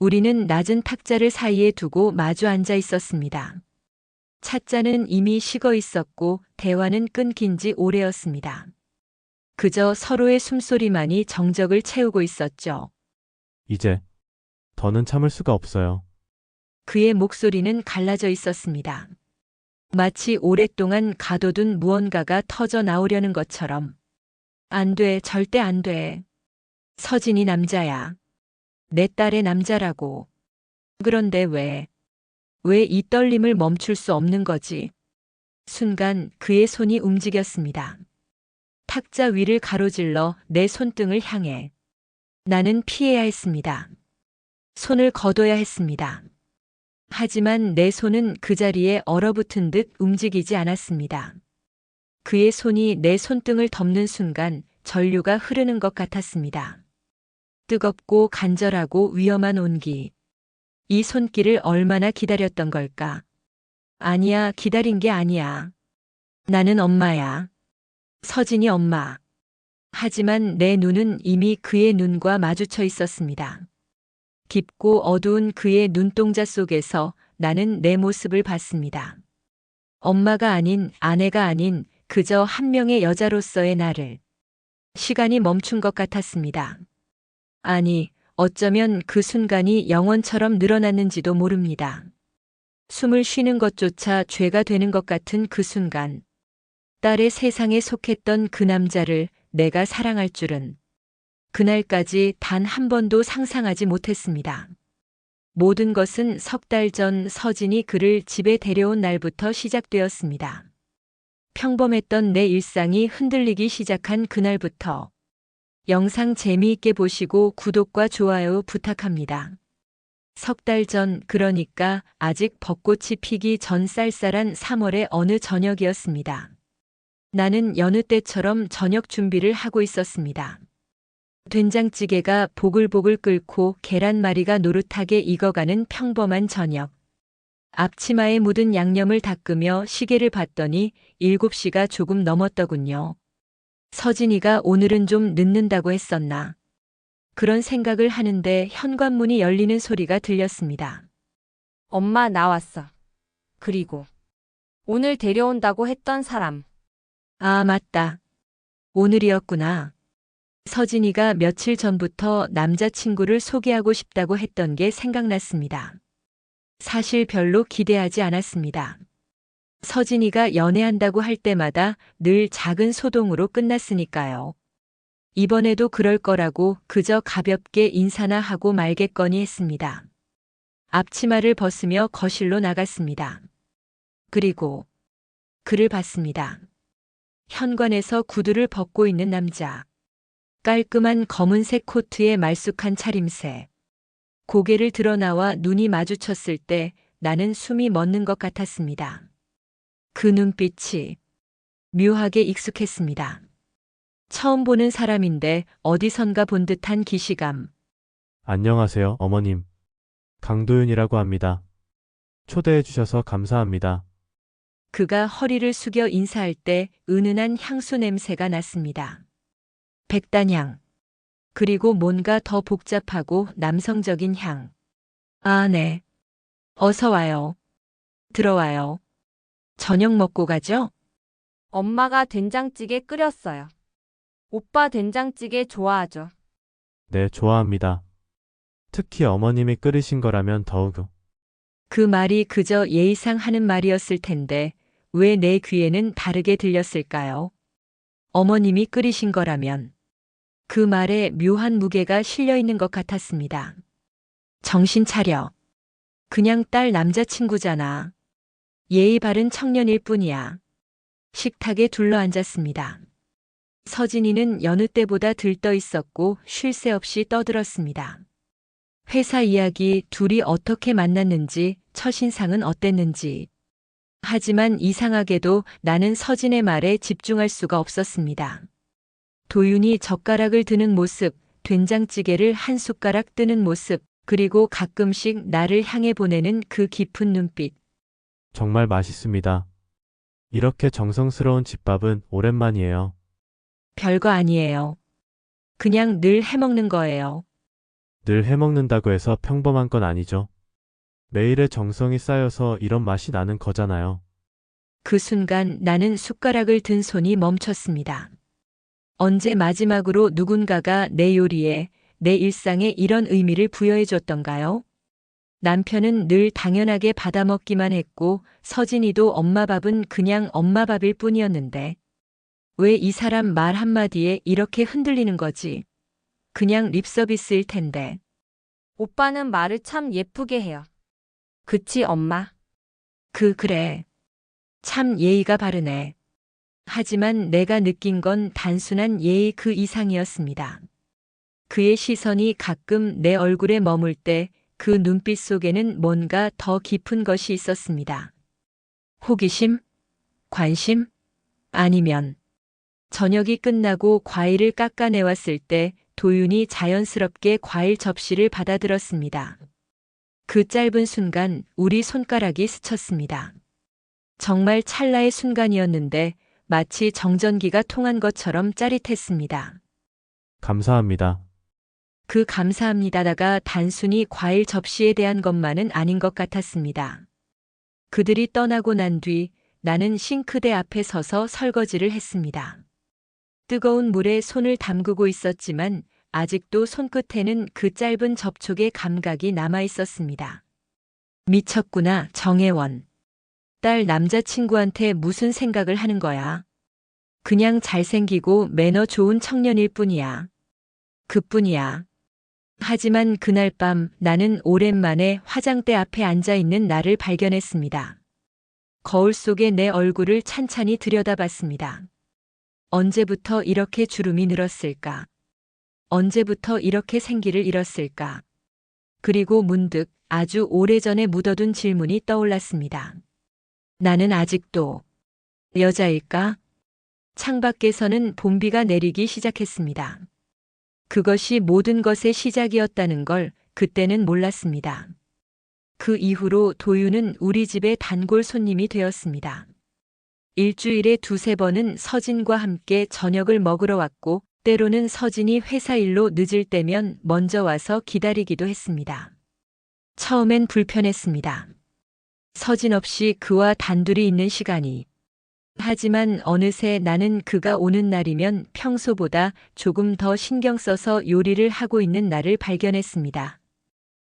우리는 낮은 탁자를 사이에 두고 마주 앉아 있었습니다. 찻잔은 이미 식어 있었고 대화는 끊긴 지 오래였습니다. 그저 서로의 숨소리만이 정적을 채우고 있었죠. 이제 더는 참을 수가 없어요. 그의 목소리는 갈라져 있었습니다. 마치 오랫동안 가둬둔 무언가가 터져 나오려는 것처럼. 안 돼, 절대 안 돼. 서진이 남자야. 내 딸의 남자라고. 그런데 왜 이 떨림을 멈출 수 없는 거지? 순간 그의 손이 움직였습니다. 탁자 위를 가로질러 내 손등을 향해. 나는 피해야 했습니다. 손을 거둬야 했습니다. 하지만 내 손은 그 자리에 얼어붙은 듯 움직이지 않았습니다. 그의 손이 내 손등을 덮는 순간 전류가 흐르는 것 같았습니다. 뜨겁고 간절하고 위험한 온기. 이 손길을 얼마나 기다렸던 걸까? 아니야, 기다린 게 아니야. 나는 엄마야. 서진이 엄마. 하지만 내 눈은 이미 그의 눈과 마주쳐 있었습니다. 깊고 어두운 그의 눈동자 속에서 나는 내 모습을 봤습니다. 엄마가 아닌, 아내가 아닌 그저 한 명의 여자로서의 나를. 시간이 멈춘 것 같았습니다. 아니, 어쩌면 그 순간이 영원처럼 늘어났는지도 모릅니다. 숨을 쉬는 것조차 죄가 되는 것 같은 그 순간. 딸의 세상에 속했던 그 남자를 내가 사랑할 줄은 그날까지 단 한 번도 상상하지 못했습니다. 모든 것은 석 달 전 서진이 그를 집에 데려온 날부터 시작되었습니다. 평범했던 내 일상이 흔들리기 시작한 그날부터. 영상 재미있게 보시고 구독과 좋아요 부탁합니다. 석 달 전, 그러니까 아직 벚꽃이 피기 전 쌀쌀한 3월의 어느 저녁이었습니다. 나는 여느 때처럼 저녁 준비를 하고 있었습니다. 된장찌개가 보글보글 끓고 계란말이가 노릇하게 익어가는 평범한 저녁. 앞치마에 묻은 양념을 닦으며 시계를 봤더니 7시가 조금 넘었더군요. 서진이가 오늘은 좀 늦는다고 했었나. 그런 생각을 하는데 현관문이 열리는 소리가 들렸습니다. 엄마 나왔어. 그리고 오늘 데려온다고 했던 사람. 아, 맞다. 오늘이었구나. 서진이가 며칠 전부터 남자친구를 소개하고 싶다고 했던 게 생각났습니다. 사실 별로 기대하지 않았습니다. 서진이가 연애한다고 할 때마다 늘 작은 소동으로 끝났으니까요. 이번에도 그럴 거라고 그저 가볍게 인사나 하고 말겠거니 했습니다. 앞치마를 벗으며 거실로 나갔습니다. 그리고 그를 봤습니다. 현관에서 구두를 벗고 있는 남자. 깔끔한 검은색 코트에 말쑥한 차림새. 고개를 드러 나와 눈이 마주쳤을 때 나는 숨이 멎는 것 같았습니다. 그 눈빛이 묘하게 익숙했습니다. 처음 보는 사람인데 어디선가 본 듯한 기시감. 안녕하세요, 어머님. 강도윤이라고 합니다. 초대해 주셔서 감사합니다. 그가 허리를 숙여 인사할 때 은은한 향수 냄새가 났습니다. 백단향. 그리고 뭔가 더 복잡하고 남성적인 향. 아, 네. 어서 와요. 들어와요. 저녁 먹고 가죠? 엄마가 된장찌개 끓였어요. 오빠 된장찌개 좋아하죠? 네, 좋아합니다. 특히 어머님이 끓이신 거라면 더욱. 그 말이 그저 예의상 하는 말이었을 텐데 왜 내 귀에는 다르게 들렸을까요? 어머님이 끓이신 거라면 그 말에 묘한 무게가 실려 있는 것 같았습니다. 정신 차려. 그냥 딸 남자친구잖아. 예의 바른 청년일 뿐이야. 식탁에 둘러앉았습니다. 서진이는 여느 때보다 들떠 있었고 쉴 새 없이 떠들었습니다. 회사 이야기, 둘이 어떻게 만났는지, 첫인상은 어땠는지. 하지만 이상하게도 나는 서진의 말에 집중할 수가 없었습니다. 도윤이 젓가락을 드는 모습, 된장찌개를 한 숟가락 뜨는 모습, 그리고 가끔씩 나를 향해 보내는 그 깊은 눈빛. 정말 맛있습니다. 이렇게 정성스러운 집밥은 오랜만이에요. 별거 아니에요. 그냥 늘 해먹는 거예요. 늘 해먹는다고 해서 평범한 건 아니죠. 매일의 정성이 쌓여서 이런 맛이 나는 거잖아요. 그 순간 나는 숟가락을 든 손이 멈췄습니다. 언제 마지막으로 누군가가 내 요리에, 내 일상에 이런 의미를 부여해 줬던가요? 남편은 늘 당연하게 받아먹기만 했고 서진이도 엄마 밥은 그냥 엄마 밥일 뿐이었는데 왜 이 사람 말 한마디에 이렇게 흔들리는 거지? 그냥 립서비스일 텐데. 오빠는 말을 참 예쁘게 해요. 그치, 엄마? 그래. 참 예의가 바르네. 하지만 내가 느낀 건 단순한 예의 그 이상이었습니다. 그의 시선이 가끔 내 얼굴에 머물 때 그 눈빛 속에는 뭔가 더 깊은 것이 있었습니다. 호기심? 관심? 아니면 저녁이 끝나고 과일을 깎아내왔을 때 도윤이 자연스럽게 과일 접시를 받아들었습니다. 그 짧은 순간 우리 손가락이 스쳤습니다. 정말 찰나의 순간이었는데 마치 정전기가 통한 것처럼 짜릿했습니다. 감사합니다. 그 감사합니다가 단순히 과일 접시에 대한 것만은 아닌 것 같았습니다. 그들이 떠나고 난 뒤 나는 싱크대 앞에 서서 설거지를 했습니다. 뜨거운 물에 손을 담그고 있었지만 아직도 손끝에는 그 짧은 접촉의 감각이 남아 있었습니다. 미쳤구나, 정혜원. 딸 남자친구한테 무슨 생각을 하는 거야? 그냥 잘생기고 매너 좋은 청년일 뿐이야. 그뿐이야. 하지만 그날 밤 나는 오랜만에 화장대 앞에 앉아 있는 나를 발견했습니다. 거울 속에 내 얼굴을 찬찬히 들여다봤습니다. 언제부터 이렇게 주름이 늘었을까? 언제부터 이렇게 생기를 잃었을까? 그리고 문득 아주 오래전에 묻어둔 질문이 떠올랐습니다. 나는 아직도 여자일까? 창밖에서는 봄비가 내리기 시작했습니다. 그것이 모든 것의 시작이었다는 걸 그때는 몰랐습니다. 그 이후로 도윤은 우리 집의 단골 손님이 되었습니다. 일주일에 2~3번은 서진과 함께 저녁을 먹으러 왔고 때로는 서진이 회사 일로 늦을 때면 먼저 와서 기다리기도 했습니다. 처음엔 불편했습니다. 서진 없이 그와 단둘이 있는 시간이. 하지만 어느새 나는 그가 오는 날이면 평소보다 조금 더 신경 써서 요리를 하고 있는 나를 발견했습니다.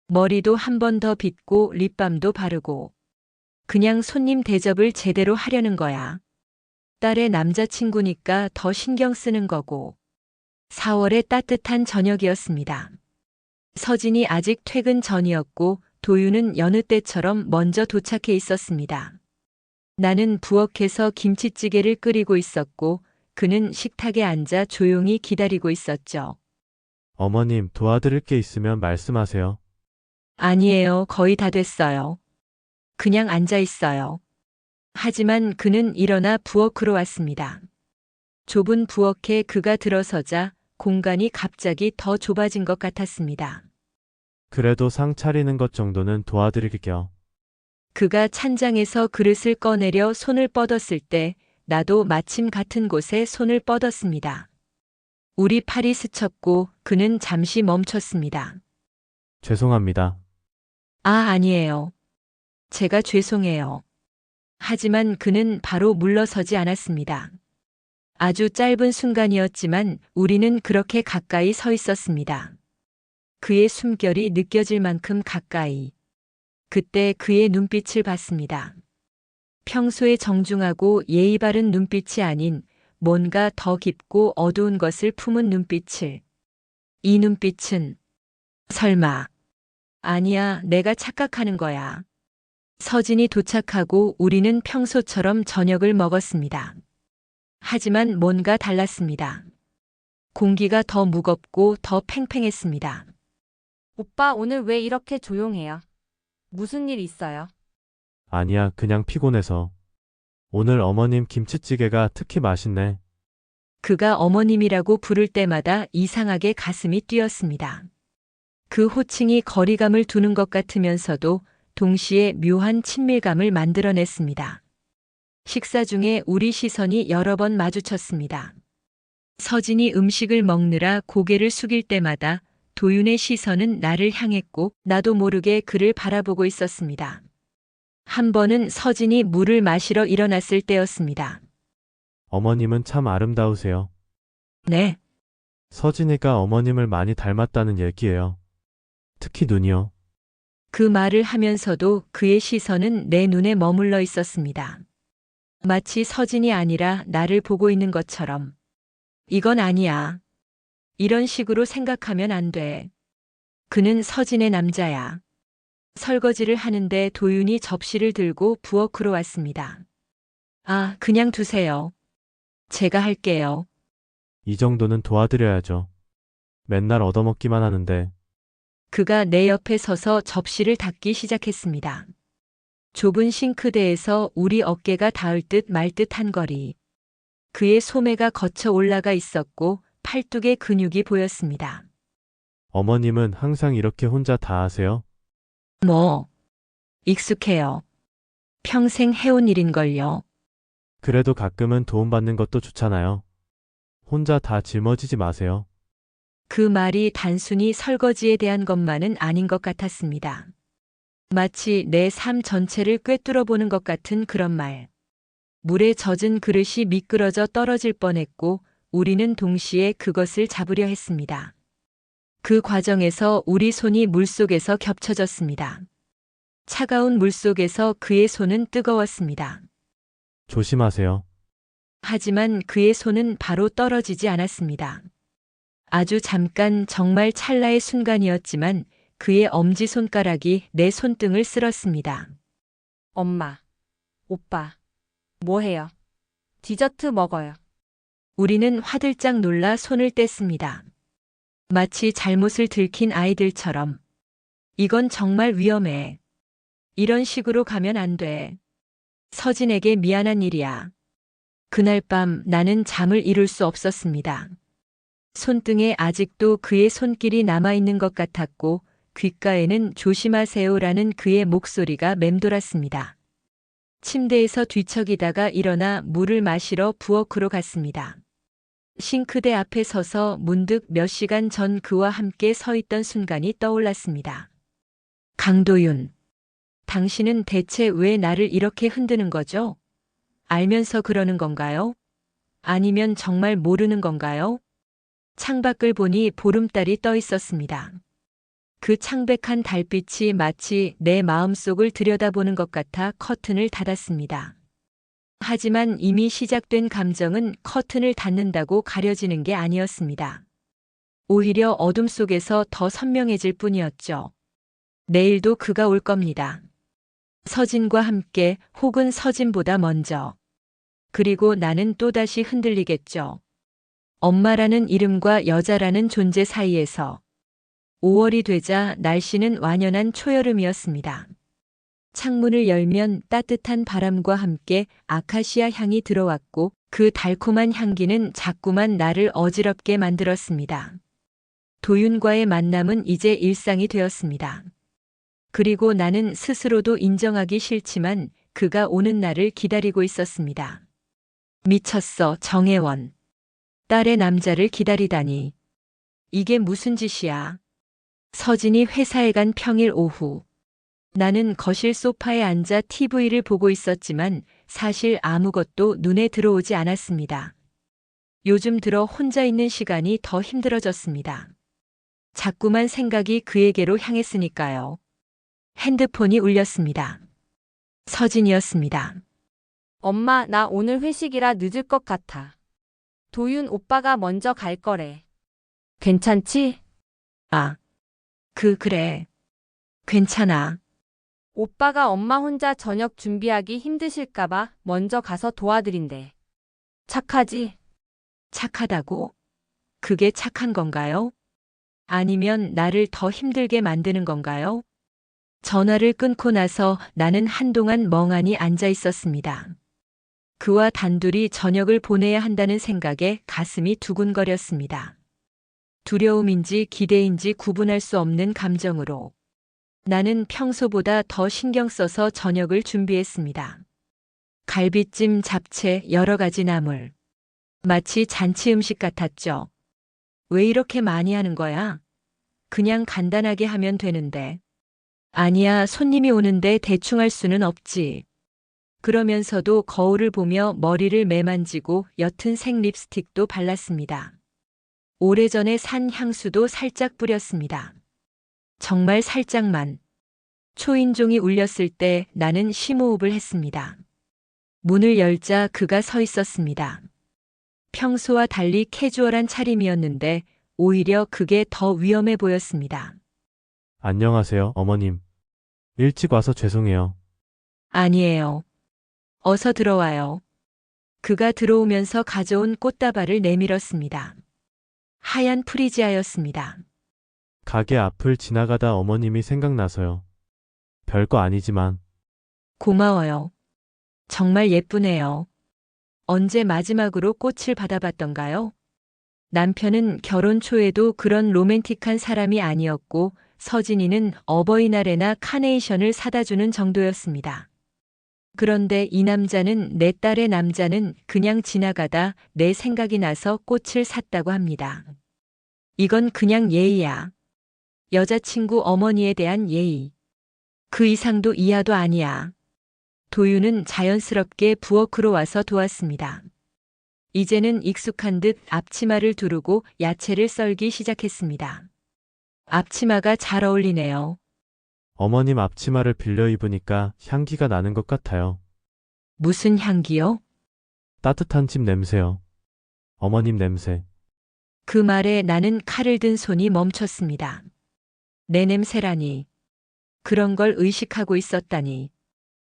머리도 한 번 더 빗고 립밤도 바르고. 그냥 손님 대접을 제대로 하려는 거야. 딸의 남자친구니까 더 신경 쓰는 거고. 4월의 따뜻한 저녁이었습니다. 서진이 아직 퇴근 전이었고 도윤은 여느 때처럼 먼저 도착해 있었습니다. 나는 부엌에서 김치찌개를 끓이고 있었고 그는 식탁에 앉아 조용히 기다리고 있었죠. 어머님, 도와드릴 게 있으면 말씀하세요. 아니에요. 거의 다 됐어요. 그냥 앉아 있어요. 하지만 그는 일어나 부엌으로 왔습니다. 좁은 부엌에 그가 들어서자 공간이 갑자기 더 좁아진 것 같았습니다. 그래도 상 차리는 것 정도는 도와드릴게요. 그가 찬장에서 그릇을 꺼내려 손을 뻗었을 때 나도 마침 같은 곳에 손을 뻗었습니다. 우리 팔이 스쳤고 그는 잠시 멈췄습니다. 죄송합니다. 아니에요. 제가 죄송해요. 하지만 그는 바로 물러서지 않았습니다. 아주 짧은 순간이었지만 우리는 그렇게 가까이 서 있었습니다. 그의 숨결이 느껴질 만큼 가까이. 그때 그의 눈빛을 봤습니다. 평소에 정중하고 예의 바른 눈빛이 아닌 뭔가 더 깊고 어두운 것을 품은 눈빛을. 이 눈빛은 설마. 아니야, 내가 착각하는 거야. 서진이 도착하고 우리는 평소처럼 저녁을 먹었습니다. 하지만 뭔가 달랐습니다. 공기가 더 무겁고 더 팽팽했습니다. 오빠 오늘 왜 이렇게 조용해요? 무슨 일 있어요? 아니야, 그냥 피곤해서. 오늘 어머님 김치찌개가 특히 맛있네. 그가 어머님이라고 부를 때마다 이상하게 가슴이 뛰었습니다. 그 호칭이 거리감을 두는 것 같으면서도 동시에 묘한 친밀감을 만들어냈습니다. 식사 중에 우리 시선이 여러 번 마주쳤습니다. 서진이 음식을 먹느라 고개를 숙일 때마다 도윤의 시선은 나를 향했고 나도 모르게 그를 바라보고 있었습니다. 한 번은 서진이 물을 마시러 일어났을 때였습니다. 어머님은 참 아름다우세요. 네, 서진이가 어머님을 많이 닮았다는 얘기예요. 특히 눈이요. 그 말을 하면서도 그의 시선은 내 눈에 머물러 있었습니다. 마치 서진이 아니라 나를 보고 있는 것처럼. 이건 아니야. 이런 식으로 생각하면 안 돼. 그는 서진의 남자야. 설거지를 하는데 도윤이 접시를 들고 부엌으로 왔습니다. 아, 그냥 두세요. 제가 할게요. 이 정도는 도와드려야죠. 맨날 얻어먹기만 하는데. 그가 내 옆에 서서 접시를 닦기 시작했습니다. 좁은 싱크대에서 우리 어깨가 닿을 듯 말 듯한 거리. 그의 소매가 거쳐 올라가 있었고 팔뚝의 근육이 보였습니다. 어머님은 항상 이렇게 혼자 다 하세요? 뭐, 익숙해요. 평생 해온 일인걸요. 그래도 가끔은 도움받는 것도 좋잖아요. 혼자 다 짊어지지 마세요. 그 말이 단순히 설거지에 대한 것만은 아닌 것 같았습니다. 마치 내 삶 전체를 꿰뚫어 보는 것 같은 그런 말. 물에 젖은 그릇이 미끄러져 떨어질 뻔했고 우리는 동시에 그것을 잡으려 했습니다. 그 과정에서 우리 손이 물속에서 겹쳐졌습니다. 차가운 물속에서 그의 손은 뜨거웠습니다. 조심하세요. 하지만 그의 손은 바로 떨어지지 않았습니다. 아주 잠깐 정말 찰나의 순간이었지만 그의 엄지손가락이 내 손등을 쓸었습니다. 엄마, 오빠, 뭐 해요? 디저트 먹어요. 우리는 화들짝 놀라 손을 뗐습니다. 마치 잘못을 들킨 아이들처럼. 이건 정말 위험해. 이런 식으로 가면 안 돼. 서진에게 미안한 일이야. 그날 밤 나는 잠을 이룰 수 없었습니다. 손등에 아직도 그의 손길이 남아있는 것 같았고 귓가에는 조심하세요라는 그의 목소리가 맴돌았습니다. 침대에서 뒤척이다가 일어나 물을 마시러 부엌으로 갔습니다. 싱크대 앞에 서서 문득 몇 시간 전 그와 함께 서 있던 순간이 떠올랐습니다. 강도윤, 당신은 대체 왜 나를 이렇게 흔드는 거죠? 알면서 그러는 건가요? 아니면 정말 모르는 건가요? 창밖을 보니 보름달이 떠 있었습니다. 그 창백한 달빛이 마치 내 마음속을 들여다보는 것 같아 커튼을 닫았습니다. 하지만 이미 시작된 감정은 커튼을 닫는다고 가려지는 게 아니었습니다. 오히려 어둠 속에서 더 선명해질 뿐이었죠. 내일도 그가 올 겁니다. 서진과 함께 혹은 서진보다 먼저. 그리고 나는 또다시 흔들리겠죠. 엄마라는 이름과 여자라는 존재 사이에서. 5월이 되자 날씨는 완연한 초여름이었습니다. 창문을 열면 따뜻한 바람과 함께 아카시아 향이 들어왔고 그 달콤한 향기는 자꾸만 나를 어지럽게 만들었습니다. 도윤과의 만남은 이제 일상이 되었습니다. 그리고 나는 스스로도 인정하기 싫지만 그가 오는 날을 기다리고 있었습니다. 미쳤어, 정혜원. 딸의 남자를 기다리다니. 이게 무슨 짓이야? 서진이 회사에 간 평일 오후. 나는 거실 소파에 앉아 TV를 보고 있었지만 사실 아무것도 눈에 들어오지 않았습니다. 요즘 들어 혼자 있는 시간이 더 힘들어졌습니다. 자꾸만 생각이 그에게로 향했으니까요. 핸드폰이 울렸습니다. 서진이었습니다. 엄마, 나 오늘 회식이라 늦을 것 같아. 도윤 오빠가 먼저 갈 거래. 괜찮지? 아, 그래. 괜찮아. 오빠가 엄마 혼자 저녁 준비하기 힘드실까봐 먼저 가서 도와드린대. 착하지? 착하다고? 그게 착한 건가요? 아니면 나를 더 힘들게 만드는 건가요? 전화를 끊고 나서 나는 한동안 멍하니 앉아 있었습니다. 그와 단둘이 저녁을 보내야 한다는 생각에 가슴이 두근거렸습니다. 두려움인지 기대인지 구분할 수 없는 감정으로 나는 평소보다 더 신경 써서 저녁을 준비했습니다. 갈비찜, 잡채, 여러 가지 나물. 마치 잔치 음식 같았죠. 왜 이렇게 많이 하는 거야? 그냥 간단하게 하면 되는데. 아니야, 손님이 오는데 대충 할 수는 없지. 그러면서도 거울을 보며 머리를 매만지고 옅은 색 립스틱도 발랐습니다. 오래전에 산 향수도 살짝 뿌렸습니다. 정말 살짝만. 초인종이 울렸을 때 나는 심호흡을 했습니다. 문을 열자 그가 서 있었습니다. 평소와 달리 캐주얼한 차림이었는데 오히려 그게 더 위험해 보였습니다. 안녕하세요, 어머님. 일찍 와서 죄송해요. 아니에요. 어서 들어와요. 그가 들어오면서 가져온 꽃다발을 내밀었습니다. 하얀 프리지아였습니다. 가게 앞을 지나가다 어머님이 생각나서요. 별거 아니지만 고마워요. 정말 예쁘네요. 언제 마지막으로 꽃을 받아봤던가요? 남편은 결혼 초에도 그런 로맨틱한 사람이 아니었고 서진이는 어버이날에나 카네이션을 사다 주는 정도였습니다. 그런데 이 남자는 내 딸의 남자는 그냥 지나가다 내 생각이 나서 꽃을 샀다고 합니다. 이건 그냥 예의야. 여자친구 어머니에 대한 예의. 그 이상도 이하도 아니야. 도윤은 자연스럽게 부엌으로 와서 도왔습니다. 이제는 익숙한 듯 앞치마를 두르고 야채를 썰기 시작했습니다. 앞치마가 잘 어울리네요. 어머님 앞치마를 빌려 입으니까 향기가 나는 것 같아요. 무슨 향기요? 따뜻한 집 냄새요. 어머님 냄새. 그 말에 나는 칼을 든 손이 멈췄습니다. 내 냄새라니. 그런 걸 의식하고 있었다니.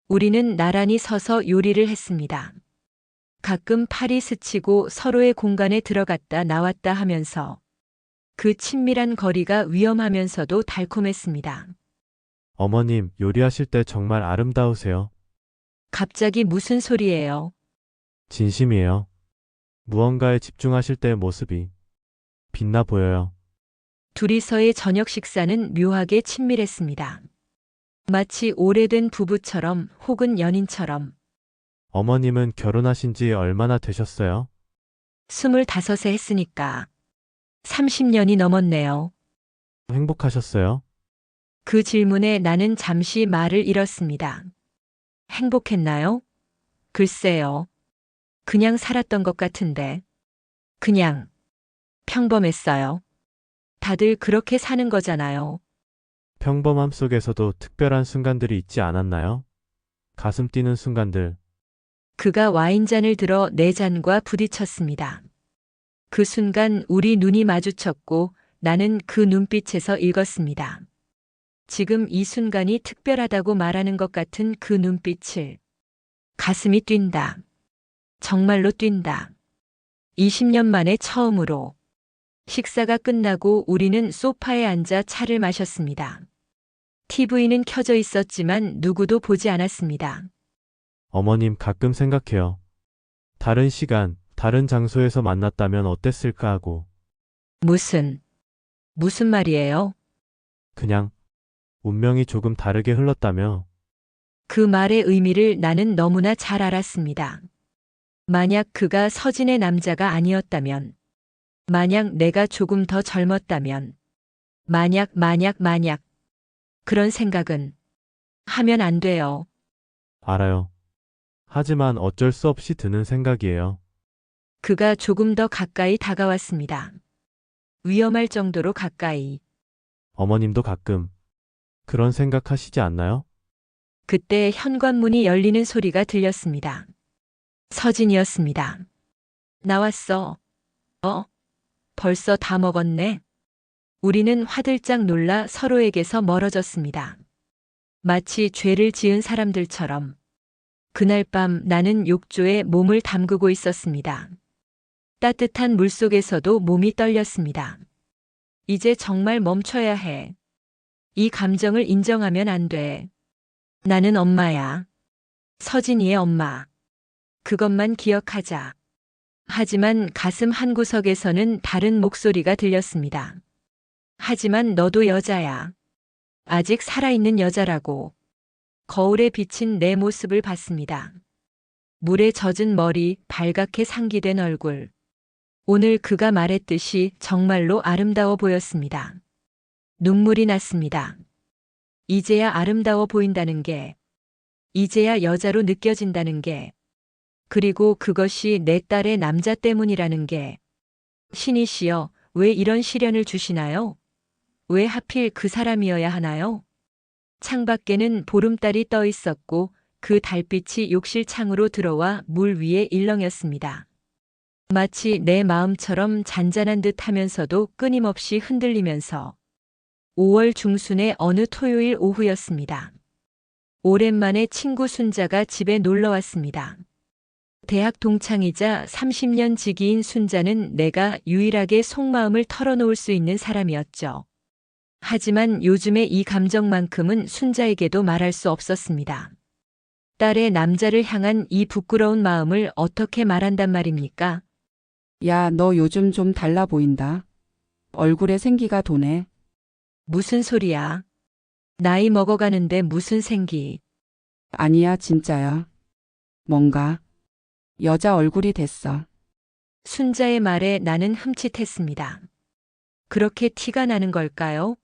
우리는 나란히 서서 요리를 했습니다. 가끔 팔이 스치고 서로의 공간에 들어갔다 나왔다 하면서 그 친밀한 거리가 위험하면서도 달콤했습니다. 어머님 요리하실 때 정말 아름다우세요. 갑자기 무슨 소리예요? 진심이에요. 무언가에 집중하실 때의 모습이 빛나 보여요. 둘이서의 저녁 식사는 묘하게 친밀했습니다. 마치 오래된 부부처럼 혹은 연인처럼. 어머님은 결혼하신 지 얼마나 되셨어요? 25세 했으니까 30년이 넘었네요. 행복하셨어요? 그 질문에 나는 잠시 말을 잃었습니다. 행복했나요? 글쎄요. 그냥 살았던 것 같은데. 그냥 평범했어요. 다들 그렇게 사는 거잖아요. 평범함 속에서도 특별한 순간들이 있지 않았나요? 가슴 뛰는 순간들. 그가 와인잔을 들어 내 잔과 부딪혔습니다. 그 순간 우리 눈이 마주쳤고 나는 그 눈빛에서 읽었습니다. 지금 이 순간이 특별하다고 말하는 것 같은 그 눈빛을. 가슴이 뛴다. 정말로 뛴다. 20년 만에 처음으로. 식사가 끝나고 우리는 소파에 앉아 차를 마셨습니다. TV는 켜져 있었지만 누구도 보지 않았습니다. 어머님 가끔 생각해요. 다른 시간, 다른 장소에서 만났다면 어땠을까 하고. 무슨 말이에요? 그냥 운명이 조금 다르게 흘렀다며. 그 말의 의미를 나는 너무나 잘 알았습니다. 만약 그가 서진의 남자가 아니었다면, 만약 내가 조금 더 젊었다면, 만약, 그런 생각은 하면 안 돼요. 알아요. 하지만 어쩔 수 없이 드는 생각이에요. 그가 조금 더 가까이 다가왔습니다. 위험할 정도로 가까이. 어머님도 가끔 그런 생각 하시지 않나요? 그때 현관문이 열리는 소리가 들렸습니다. 서진이었습니다. 나왔어. 벌써 다 먹었네. 우리는 화들짝 놀라 서로에게서 멀어졌습니다. 마치 죄를 지은 사람들처럼. 그날 밤 나는 욕조에 몸을 담그고 있었습니다. 따뜻한 물속에서도 몸이 떨렸습니다. 이제 정말 멈춰야 해. 이 감정을 인정하면 안 돼. 나는 엄마야. 서진이의 엄마. 그것만 기억하자. 하지만 가슴 한구석에서는 다른 목소리가 들렸습니다. 하지만 너도 여자야. 아직 살아있는 여자라고. 거울에 비친 내 모습을 봤습니다. 물에 젖은 머리, 발갛게 상기된 얼굴. 오늘 그가 말했듯이 정말로 아름다워 보였습니다. 눈물이 났습니다. 이제야 아름다워 보인다는 게, 이제야 여자로 느껴진다는 게, 그리고 그것이 내 딸의 남자 때문이라는 게, 신이시여, 왜 이런 시련을 주시나요? 왜 하필 그 사람이어야 하나요? 창밖에는 보름달이 떠 있었고 그 달빛이 욕실 창으로 들어와 물 위에 일렁였습니다. 마치 내 마음처럼 잔잔한 듯 하면서도 끊임없이 흔들리면서 5월 중순의 어느 토요일 오후였습니다. 오랜만에 친구 순자가 집에 놀러 왔습니다. 대학 동창이자 30년 지기인 순자는 내가 유일하게 속마음을 털어놓을 수 있는 사람이었죠. 하지만 요즘에 이 감정만큼은 순자에게도 말할 수 없었습니다. 딸의 남자를 향한 이 부끄러운 마음을 어떻게 말한단 말입니까? 야, 너 요즘 좀 달라 보인다. 얼굴에 생기가 도네. 무슨 소리야? 나이 먹어가는데 무슨 생기? 아니야, 진짜야. 뭔가 여자 얼굴이 됐어. 순자의 말에 나는 흠칫했습니다. 그렇게 티가 나는 걸까요?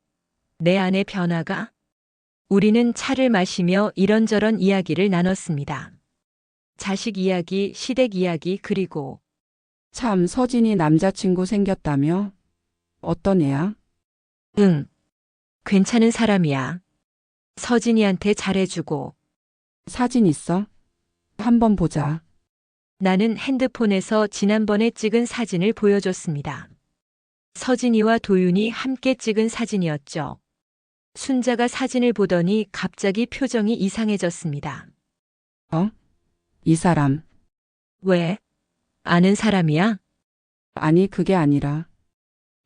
내 안의 변화가? 우리는 차를 마시며 이런저런 이야기를 나눴습니다. 자식 이야기, 시댁 이야기, 그리고 참, 서진이 남자친구 생겼다며? 어떤 애야? 응, 괜찮은 사람이야. 서진이한테 잘해주고. 사진 있어? 한번 보자. 나는 핸드폰에서 지난번에 찍은 사진을 보여줬습니다. 서진이와 도윤이 함께 찍은 사진이었죠. 순자가 사진을 보더니 갑자기 표정이 이상해졌습니다. 이 사람. 왜? 아는 사람이야? 아니, 그게 아니라.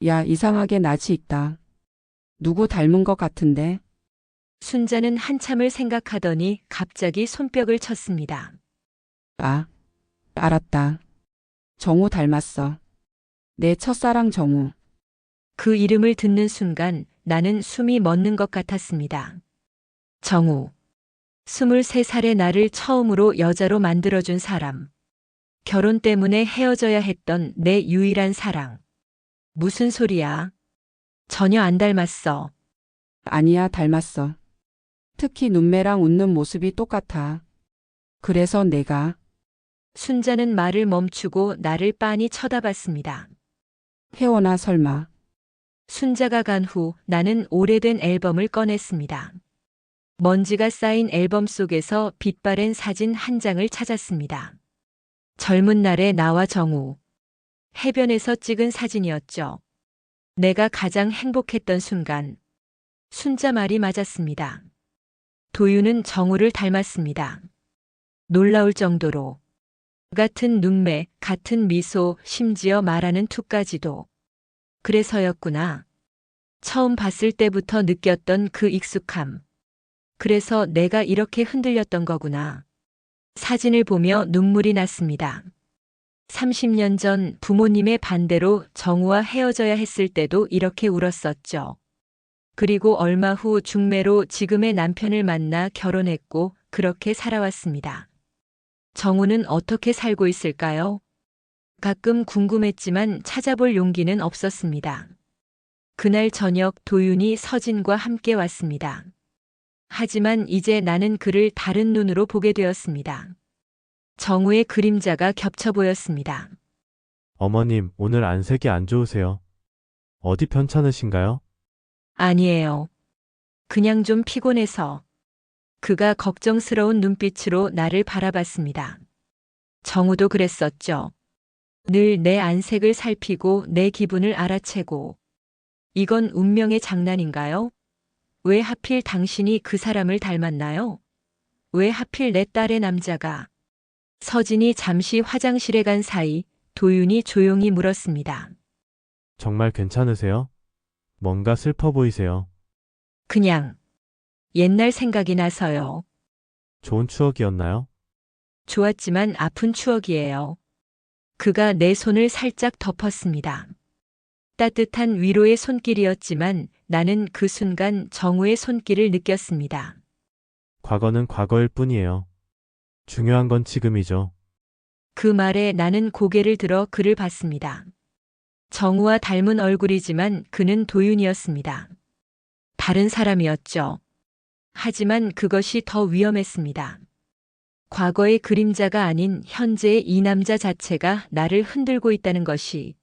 야, 이상하게 낯이 익다. 누구 닮은 것 같은데? 순자는 한참을 생각하더니 갑자기 손뼉을 쳤습니다. 아, 알았다. 정우 닮았어. 내 첫사랑 정우. 그 이름을 듣는 순간 나는 숨이 멎는 것 같았습니다. 정우. 23살의 나를 처음으로 여자로 만들어준 사람. 결혼 때문에 헤어져야 했던 내 유일한 사랑. 무슨 소리야? 전혀 안 닮았어. 아니야, 닮았어. 특히 눈매랑 웃는 모습이 똑같아. 그래서 내가 순자는 말을 멈추고 나를 빤히 쳐다봤습니다. 혜원아, 설마. 순자가 간 후 나는 오래된 앨범을 꺼냈습니다. 먼지가 쌓인 앨범 속에서 빛바랜 사진 한 장을 찾았습니다. 젊은 날의 나와 정우. 해변에서 찍은 사진이었죠. 내가 가장 행복했던 순간. 순자 말이 맞았습니다. 도윤은 정우를 닮았습니다. 놀라울 정도로. 같은 눈매, 같은 미소, 심지어 말하는 툭까지도. 그래서였구나. 처음 봤을 때부터 느꼈던 그 익숙함. 그래서 내가 이렇게 흔들렸던 거구나. 사진을 보며 눈물이 났습니다. 30년 전 부모님의 반대로 정우와 헤어져야 했을 때도 이렇게 울었었죠. 그리고 얼마 후 중매로 지금의 남편을 만나 결혼했고 그렇게 살아왔습니다. 정우는 어떻게 살고 있을까요? 가끔 궁금했지만 찾아볼 용기는 없었습니다. 그날 저녁 도윤이 서진과 함께 왔습니다. 하지만 이제 나는 그를 다른 눈으로 보게 되었습니다. 정우의 그림자가 겹쳐 보였습니다. 어머님, 오늘 안색이 안 좋으세요? 어디 편찮으신가요? 아니에요. 그냥 좀 피곤해서. 그가 걱정스러운 눈빛으로 나를 바라봤습니다. 정우도 그랬었죠. 늘 내 안색을 살피고 내 기분을 알아채고. 이건 운명의 장난인가요? 왜 하필 당신이 그 사람을 닮았나요? 왜 하필 내 딸의 남자가? 서진이 잠시 화장실에 간 사이 도윤이 조용히 물었습니다. 정말 괜찮으세요? 뭔가 슬퍼 보이세요. 그냥 옛날 생각이 나서요. 좋은 추억이었나요? 좋았지만 아픈 추억이에요. 그가 내 손을 살짝 덮었습니다. 따뜻한 위로의 손길이었지만 나는 그 순간 정우의 손길을 느꼈습니다. 과거는 과거일 뿐이에요. 중요한 건 지금이죠. 그 말에 나는 고개를 들어 그를 봤습니다. 정우와 닮은 얼굴이지만 그는 도윤이었습니다. 다른 사람이었죠. 하지만 그것이 더 위험했습니다. 과거의 그림자가 아닌 현재의 이 남자 자체가 나를 흔들고 있다는 것이.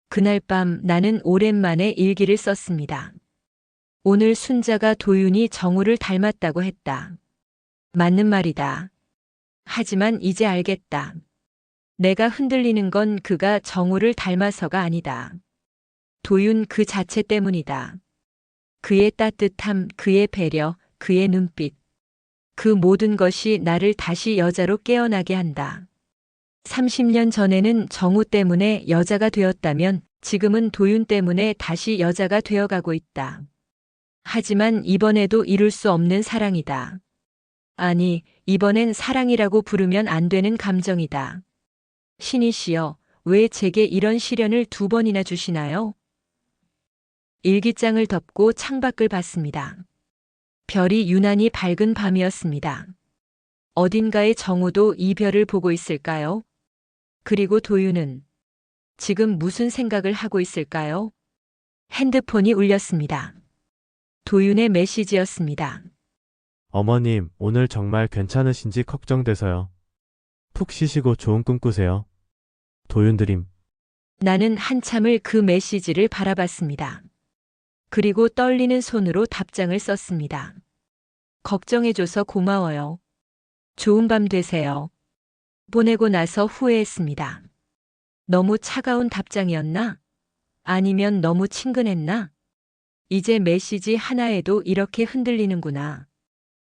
그날 밤 나는 오랜만에 일기를 썼습니다. 오늘 순자가 도윤이 정우를 닮았다고 했다. 맞는 말이다. 하지만 이제 알겠다. 내가 흔들리는 건 그가 정우를 닮아서가 아니다. 도윤 그 자체 때문이다. 그의 따뜻함, 그의 배려, 그의 눈빛. 그 모든 것이 나를 다시 여자로 깨어나게 한다. 30년 전에는 정우 때문에 여자가 되었다면 지금은 도윤 때문에 다시 여자가 되어가고 있다. 하지만 이번에도 이룰 수 없는 사랑이다. 아니, 이번엔 사랑이라고 부르면 안 되는 감정이다. 신이시여, 왜 제게 이런 시련을 2번이나 주시나요? 일기장을 덮고 창밖을 봤습니다. 별이 유난히 밝은 밤이었습니다. 어딘가에 정우도 이 별을 보고 있을까요? 그리고 도윤은 지금 무슨 생각을 하고 있을까요? 핸드폰이 울렸습니다. 도윤의 메시지였습니다. 어머님, 오늘 정말 괜찮으신지 걱정돼서요. 푹 쉬시고 좋은 꿈 꾸세요. 도윤드림. 나는 한참을 그 메시지를 바라봤습니다. 그리고 떨리는 손으로 답장을 썼습니다. 걱정해줘서 고마워요. 좋은 밤 되세요. 보내고 나서 후회했습니다. 너무 차가운 답장이었나? 아니면 너무 친근했나? 이제 메시지 하나에도 이렇게 흔들리는구나.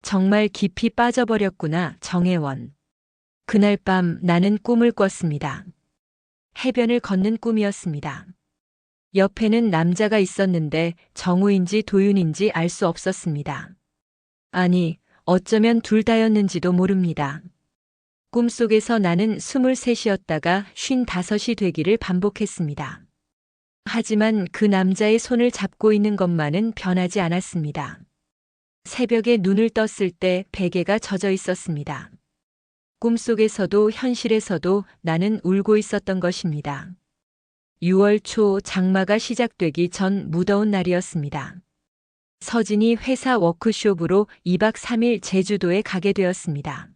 정말 깊이 빠져버렸구나, 정혜원. 그날 밤 나는 꿈을 꿨습니다. 해변을 걷는 꿈이었습니다. 옆에는 남자가 있었는데 정우인지 도윤인지 알 수 없었습니다. 아니, 어쩌면 둘 다였는지도 모릅니다. 꿈속에서 나는 23이었다가 55이 되기를 반복했습니다. 하지만 그 남자의 손을 잡고 있는 것만은 변하지 않았습니다. 새벽에 눈을 떴을 때 베개가 젖어 있었습니다. 꿈속에서도 현실에서도 나는 울고 있었던 것입니다. 6월 초 장마가 시작되기 전 무더운 날이었습니다. 서진이 회사 워크숍으로 2박 3일 제주도에 가게 되었습니다.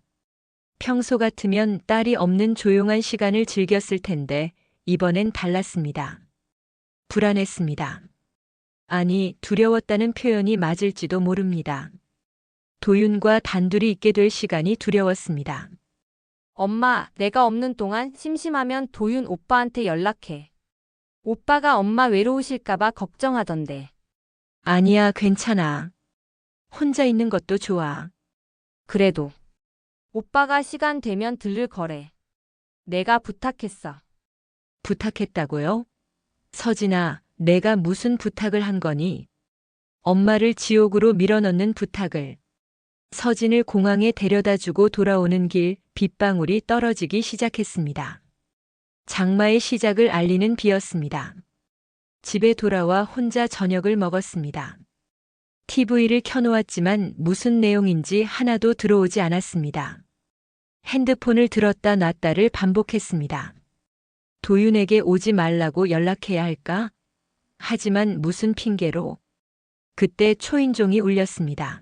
평소 같으면 딸이 없는 조용한 시간을 즐겼을 텐데 이번엔 달랐습니다. 불안했습니다. 아니, 두려웠다는 표현이 맞을지도 모릅니다. 도윤과 단둘이 있게 될 시간이 두려웠습니다. 엄마, 내가 없는 동안 심심하면 도윤 오빠한테 연락해. 오빠가 엄마 외로우실까봐 걱정하던데. 아니야, 괜찮아. 혼자 있는 것도 좋아. 그래도 오빠가 시간 되면 들를 거래. 내가 부탁했어. 부탁했다고요? 서진아, 내가 무슨 부탁을 한 거니? 엄마를 지옥으로 밀어넣는 부탁을. 서진을 공항에 데려다주고 돌아오는 길 빗방울이 떨어지기 시작했습니다. 장마의 시작을 알리는 비였습니다. 집에 돌아와 혼자 저녁을 먹었습니다. TV를 켜놓았지만 무슨 내용인지 하나도 들어오지 않았습니다. 핸드폰을 들었다 놨다를 반복했습니다. 도윤에게 오지 말라고 연락해야 할까? 하지만 무슨 핑계로? 그때 초인종이 울렸습니다.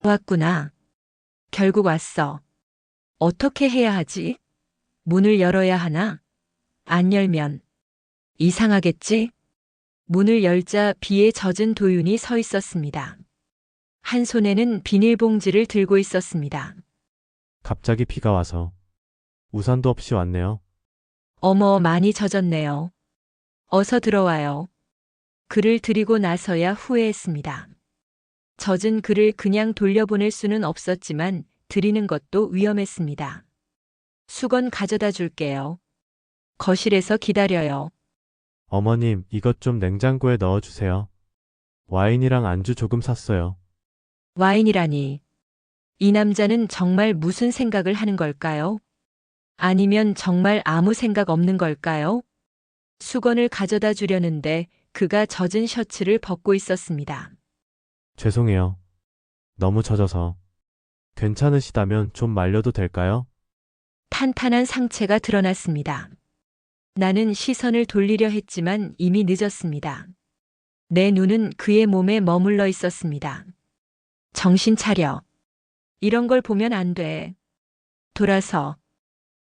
왔구나. 결국 왔어. 어떻게 해야 하지? 문을 열어야 하나? 안 열면 이상하겠지? 문을 열자 비에 젖은 도윤이 서 있었습니다. 한 손에는 비닐봉지를 들고 있었습니다. 갑자기 비가 와서 우산도 없이 왔네요. 어머, 많이 젖었네요. 어서 들어와요. 글을 드리고 나서야 후회했습니다. 젖은 글을 그냥 돌려보낼 수는 없었지만 드리는 것도 위험했습니다. 수건 가져다 줄게요. 거실에서 기다려요. 어머님, 이것 좀 냉장고에 넣어주세요. 와인이랑 안주 조금 샀어요. 와인이라니. 이 남자는 정말 무슨 생각을 하는 걸까요? 아니면 정말 아무 생각 없는 걸까요? 수건을 가져다 주려는데 그가 젖은 셔츠를 벗고 있었습니다. 죄송해요. 너무 젖어서. 괜찮으시다면 좀 말려도 될까요? 탄탄한 상체가 드러났습니다. 나는 시선을 돌리려 했지만 이미 늦었습니다. 내 눈은 그의 몸에 머물러 있었습니다. 정신 차려. 이런 걸 보면 안 돼. 돌아서.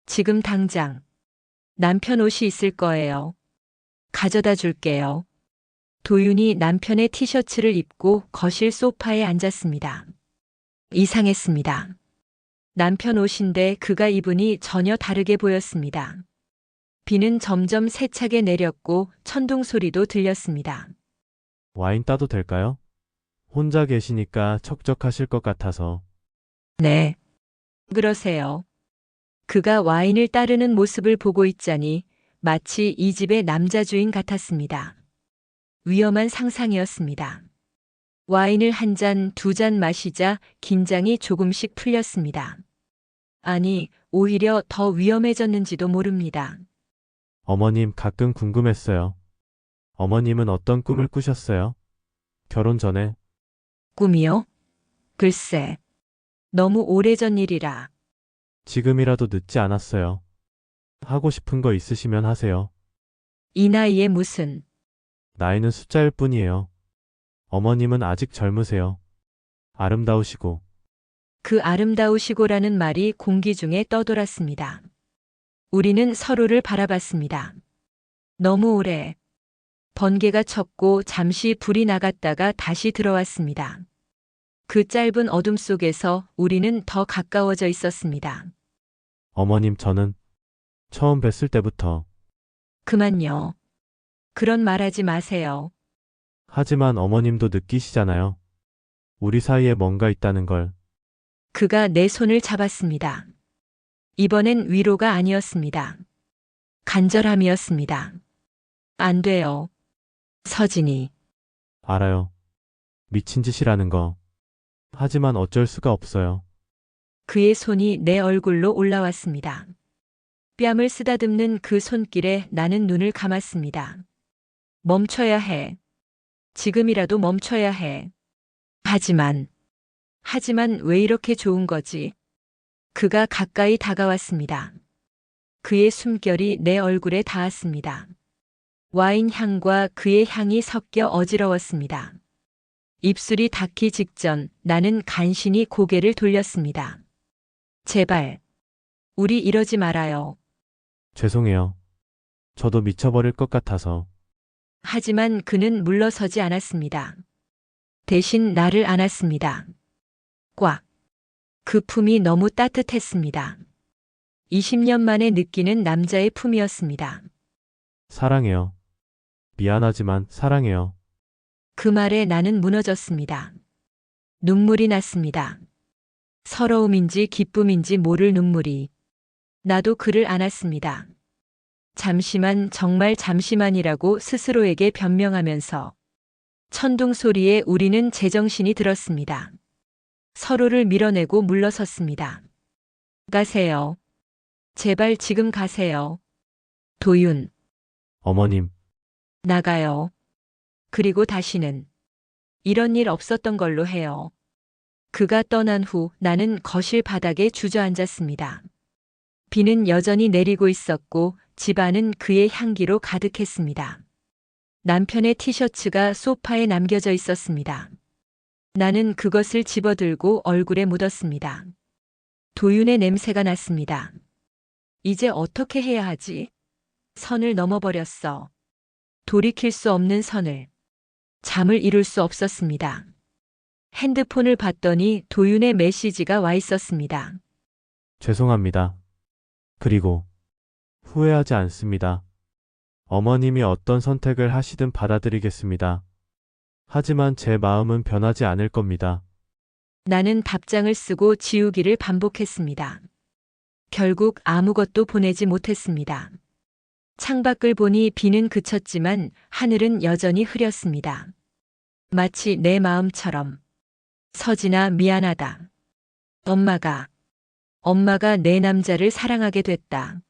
지금 당장. 남편 옷이 있을 거예요. 가져다 줄게요. 도윤이 남편의 티셔츠를 입고 거실 소파에 앉았습니다. 이상했습니다. 남편 옷인데 그가 입으니 전혀 다르게 보였습니다. 비는 점점 세차게 내렸고 천둥 소리도 들렸습니다. 와인 따도 될까요? 혼자 계시니까 척척하실 것 같아서. 네. 그러세요. 그가 와인을 따르는 모습을 보고 있자니 마치 이 집의 남자 주인 같았습니다. 위험한 상상이었습니다. 와인을 한 잔, 두 잔 마시자 긴장이 조금씩 풀렸습니다. 아니, 오히려 더 위험해졌는지도 모릅니다. 어머님 가끔 궁금했어요. 어머님은 어떤 꿈을 꾸셨어요? 결혼 전에. 꿈이요? 글쎄, 너무 오래전 일이라. 지금이라도 늦지 않았어요. 하고 싶은 거 있으시면 하세요. 이 나이에 무슨, 나이는 숫자일 뿐이에요. 어머님은 아직 젊으세요. 아름다우시고. 그 아름다우시고라는 말이 공기 중에 떠돌았습니다. 우리는 서로를 바라봤습니다. 너무 오래. 번개가 쳤고 잠시 불이 나갔다가 다시 들어왔습니다. 그 짧은 어둠 속에서 우리는 더 가까워져 있었습니다. 어머님 저는 처음 뵀을 때부터. 그만요. 그런 말하지 마세요. 하지만 어머님도 느끼시잖아요. 우리 사이에 뭔가 있다는 걸. 그가 내 손을 잡았습니다. 이번엔 위로가 아니었습니다. 간절함이었습니다. 안 돼요. 서진이. 알아요. 미친 짓이라는 거. 하지만 어쩔 수가 없어요. 그의 손이 내 얼굴로 올라왔습니다. 뺨을 쓰다듬는 그 손길에 나는 눈을 감았습니다. 멈춰야 해. 지금이라도 멈춰야 해. 하지만 왜 이렇게 좋은 거지? 그가 가까이 다가왔습니다. 그의 숨결이 내 얼굴에 닿았습니다. 와인 향과 그의 향이 섞여 어지러웠습니다. 입술이 닿기 직전 나는 간신히 고개를 돌렸습니다. 제발, 우리 이러지 말아요. 죄송해요. 저도 미쳐버릴 것 같아서. 하지만 그는 물러서지 않았습니다. 대신 나를 안았습니다. 꽉. 그 품이 너무 따뜻했습니다. 20년 만에 느끼는 남자의 품이었습니다. 사랑해요. 미안하지만 사랑해요. 그 말에 나는 무너졌습니다. 눈물이 났습니다. 서러움인지 기쁨인지 모를 눈물이. 나도 그를 안았습니다. 잠시만, 정말 잠시만이라고 스스로에게 변명하면서 천둥 소리에 우리는 제정신이 들었습니다. 서로를 밀어내고 물러섰습니다. 가세요. 제발 지금 가세요. 도윤, 어머님, 나가요. 그리고 다시는 이런 일 없었던 걸로 해요. 그가 떠난 후 나는 거실 바닥에 주저앉았습니다. 비는 여전히 내리고 있었고 집안은 그의 향기로 가득했습니다. 남편의 티셔츠가 소파에 남겨져 있었습니다. 나는 그것을 집어들고 얼굴에 묻었습니다. 도윤의 냄새가 났습니다. 이제 어떻게 해야 하지? 선을 넘어버렸어. 돌이킬 수 없는 선을. 잠을 이룰 수 없었습니다. 핸드폰을 봤더니 도윤의 메시지가 와 있었습니다. 죄송합니다. 그리고 후회하지 않습니다. 어머님이 어떤 선택을 하시든 받아들이겠습니다. 하지만 제 마음은 변하지 않을 겁니다. 나는 답장을 쓰고 지우기를 반복했습니다. 결국 아무것도 보내지 못했습니다. 창밖을 보니 비는 그쳤지만 하늘은 여전히 흐렸습니다. 마치 내 마음처럼. 서진아, 미안하다. 엄마가 내 남자를 사랑하게 됐다.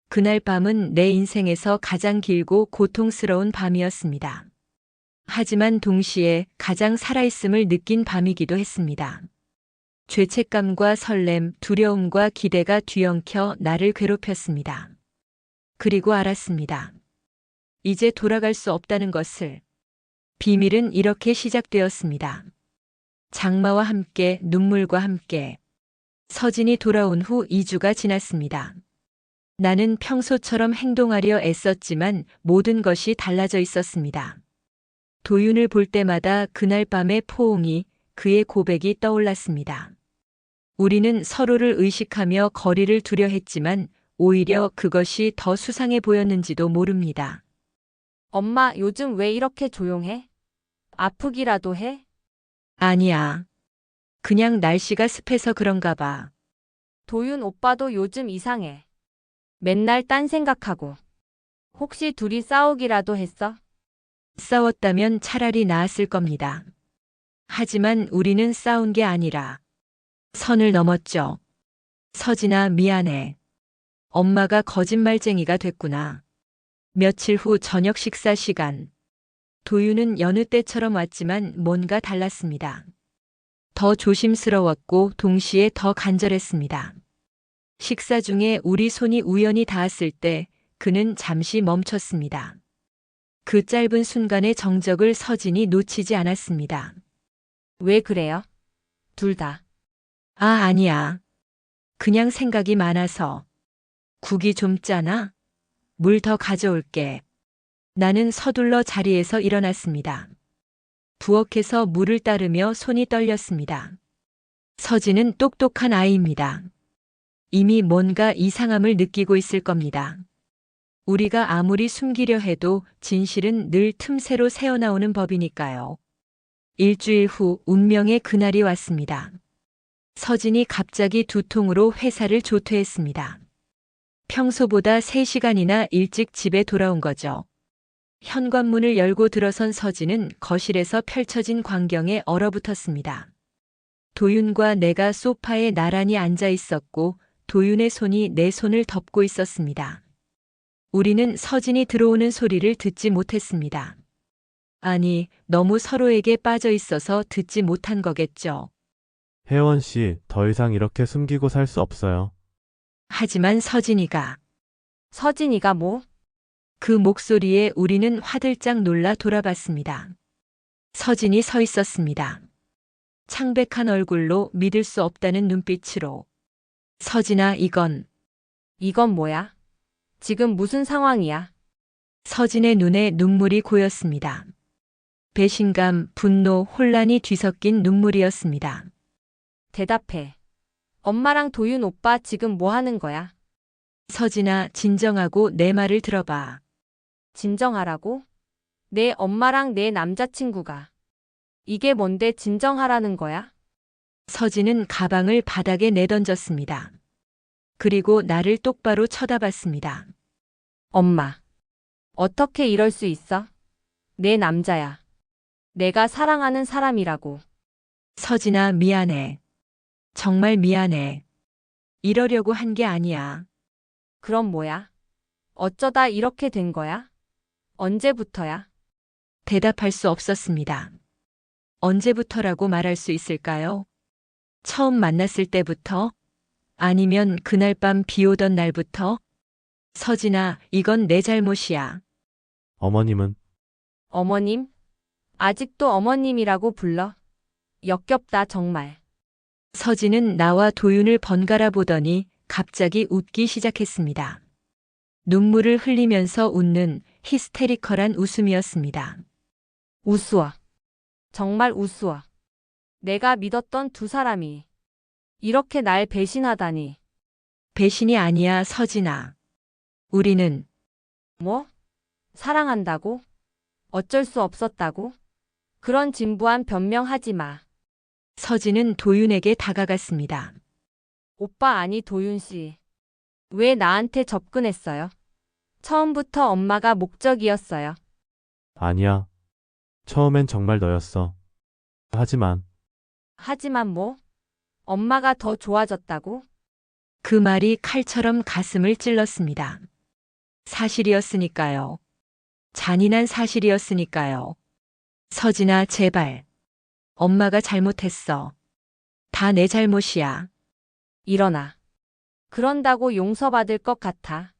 그날 밤은 내 인생에서 가장 길고 고통스러운 밤이었습니다. 하지만 동시에 가장 살아있음을 느낀 밤이기도 했습니다. 죄책감과 설렘, 두려움과 기대가 뒤엉켜 나를 괴롭혔습니다. 그리고 알았습니다. 이제 돌아갈 수 없다는 것을. 비밀은 이렇게 시작되었습니다. 장마와 함께, 눈물과 함께. 서진이 돌아온 후 2주가 지났습니다. 나는 평소처럼 행동하려 애썼지만 모든 것이 달라져 있었습니다. 도윤을 볼 때마다 그날 밤의 포옹이, 그의 고백이 떠올랐습니다. 우리는 서로를 의식하며 거리를 두려 했지만 오히려 그것이 더 수상해 보였는지도 모릅니다. 엄마, 요즘 왜 이렇게 조용해? 아프기라도 해? 아니야. 그냥 날씨가 습해서 그런가 봐. 도윤 오빠도 요즘 이상해. 맨날 딴 생각하고. 혹시 둘이 싸우기라도 했어? 싸웠다면 차라리 나았을 겁니다. 하지만 우리는 싸운 게 아니라 선을 넘었죠. 서진아, 미안해. 엄마가 거짓말쟁이가 됐구나. 며칠 후 저녁 식사 시간. 도윤은 여느 때처럼 왔지만 뭔가 달랐습니다. 더 조심스러웠고 동시에 더 간절했습니다. 식사 중에 우리 손이 우연히 닿았을 때 그는 잠시 멈췄습니다. 그 짧은 순간의 정적을 서진이 놓치지 않았습니다. 왜 그래요? 둘 다. 아, 아니야. 그냥 생각이 많아서. 국이 좀 짜나? 물 더 가져올게. 나는 서둘러 자리에서 일어났습니다. 부엌에서 물을 따르며 손이 떨렸습니다. 서진은 똑똑한 아이입니다. 이미 뭔가 이상함을 느끼고 있을 겁니다. 우리가 아무리 숨기려 해도 진실은 늘 틈새로 새어나오는 법이니까요. 일주일 후 운명의 그날이 왔습니다. 서진이 갑자기 두통으로 회사를 조퇴했습니다. 평소보다 3시간이나 일찍 집에 돌아온 거죠. 현관문을 열고 들어선 서진은 거실에서 펼쳐진 광경에 얼어붙었습니다. 도윤과 내가 소파에 나란히 앉아 있었고 도윤의 손이 내 손을 덮고 있었습니다. 우리는 서진이 들어오는 소리를 듣지 못했습니다. 아니, 너무 서로에게 빠져 있어서 듣지 못한 거겠죠. 혜원 씨, 더 이상 이렇게 숨기고 살 수 없어요. 하지만 서진이가 서진이가 뭐? 그 목소리에 우리는 화들짝 놀라 돌아봤습니다. 서진이 서 있었습니다. 창백한 얼굴로 믿을 수 없다는 눈빛으로. 서진아, 이건. 이건 뭐야? 지금 무슨 상황이야? 서진의 눈에 눈물이 고였습니다. 배신감, 분노, 혼란이 뒤섞인 눈물이었습니다. 대답해. 엄마랑 도윤 오빠 지금 뭐 하는 거야? 서진아, 진정하고 내 말을 들어봐. 진정하라고? 내 엄마랑 내 남자친구가. 이게 뭔데 진정하라는 거야? 서진은 가방을 바닥에 내던졌습니다. 그리고 나를 똑바로 쳐다봤습니다. 엄마. 어떻게 이럴 수 있어? 내 남자야. 내가 사랑하는 사람이라고. 서진아, 미안해. 정말 미안해. 이러려고 한 게 아니야. 그럼 뭐야? 어쩌다 이렇게 된 거야? 언제부터야? 대답할 수 없었습니다. 언제부터라고 말할 수 있을까요? 처음 만났을 때부터? 아니면 그날 밤 비 오던 날부터? 서진아, 이건 내 잘못이야. 어머님은 어머님? 아직도 어머님이라고 불러? 역겹다 정말. 서진은 나와 도윤을 번갈아 보더니 갑자기 웃기 시작했습니다. 눈물을 흘리면서 웃는 히스테리컬한 웃음이었습니다. 우스워. 정말 우스워. 내가 믿었던 두 사람이 이렇게 날 배신하다니. 배신이 아니야, 서진아. 우리는 뭐? 사랑한다고? 어쩔 수 없었다고? 그런 진부한 변명하지 마. 서진은 도윤에게 다가갔습니다. 오빠 아니 도윤 씨. 왜 나한테 접근했어요? 처음부터 엄마가 목적이었어요. 아니야. 처음엔 정말 너였어. 하지만 뭐? 엄마가 더 좋아졌다고? 그 말이 칼처럼 가슴을 찔렀습니다. 사실이었으니까요. 잔인한 사실이었으니까요. 서진아, 제발. 엄마가 잘못했어. 다 내 잘못이야. 일어나. 그런다고 용서받을 것 같아.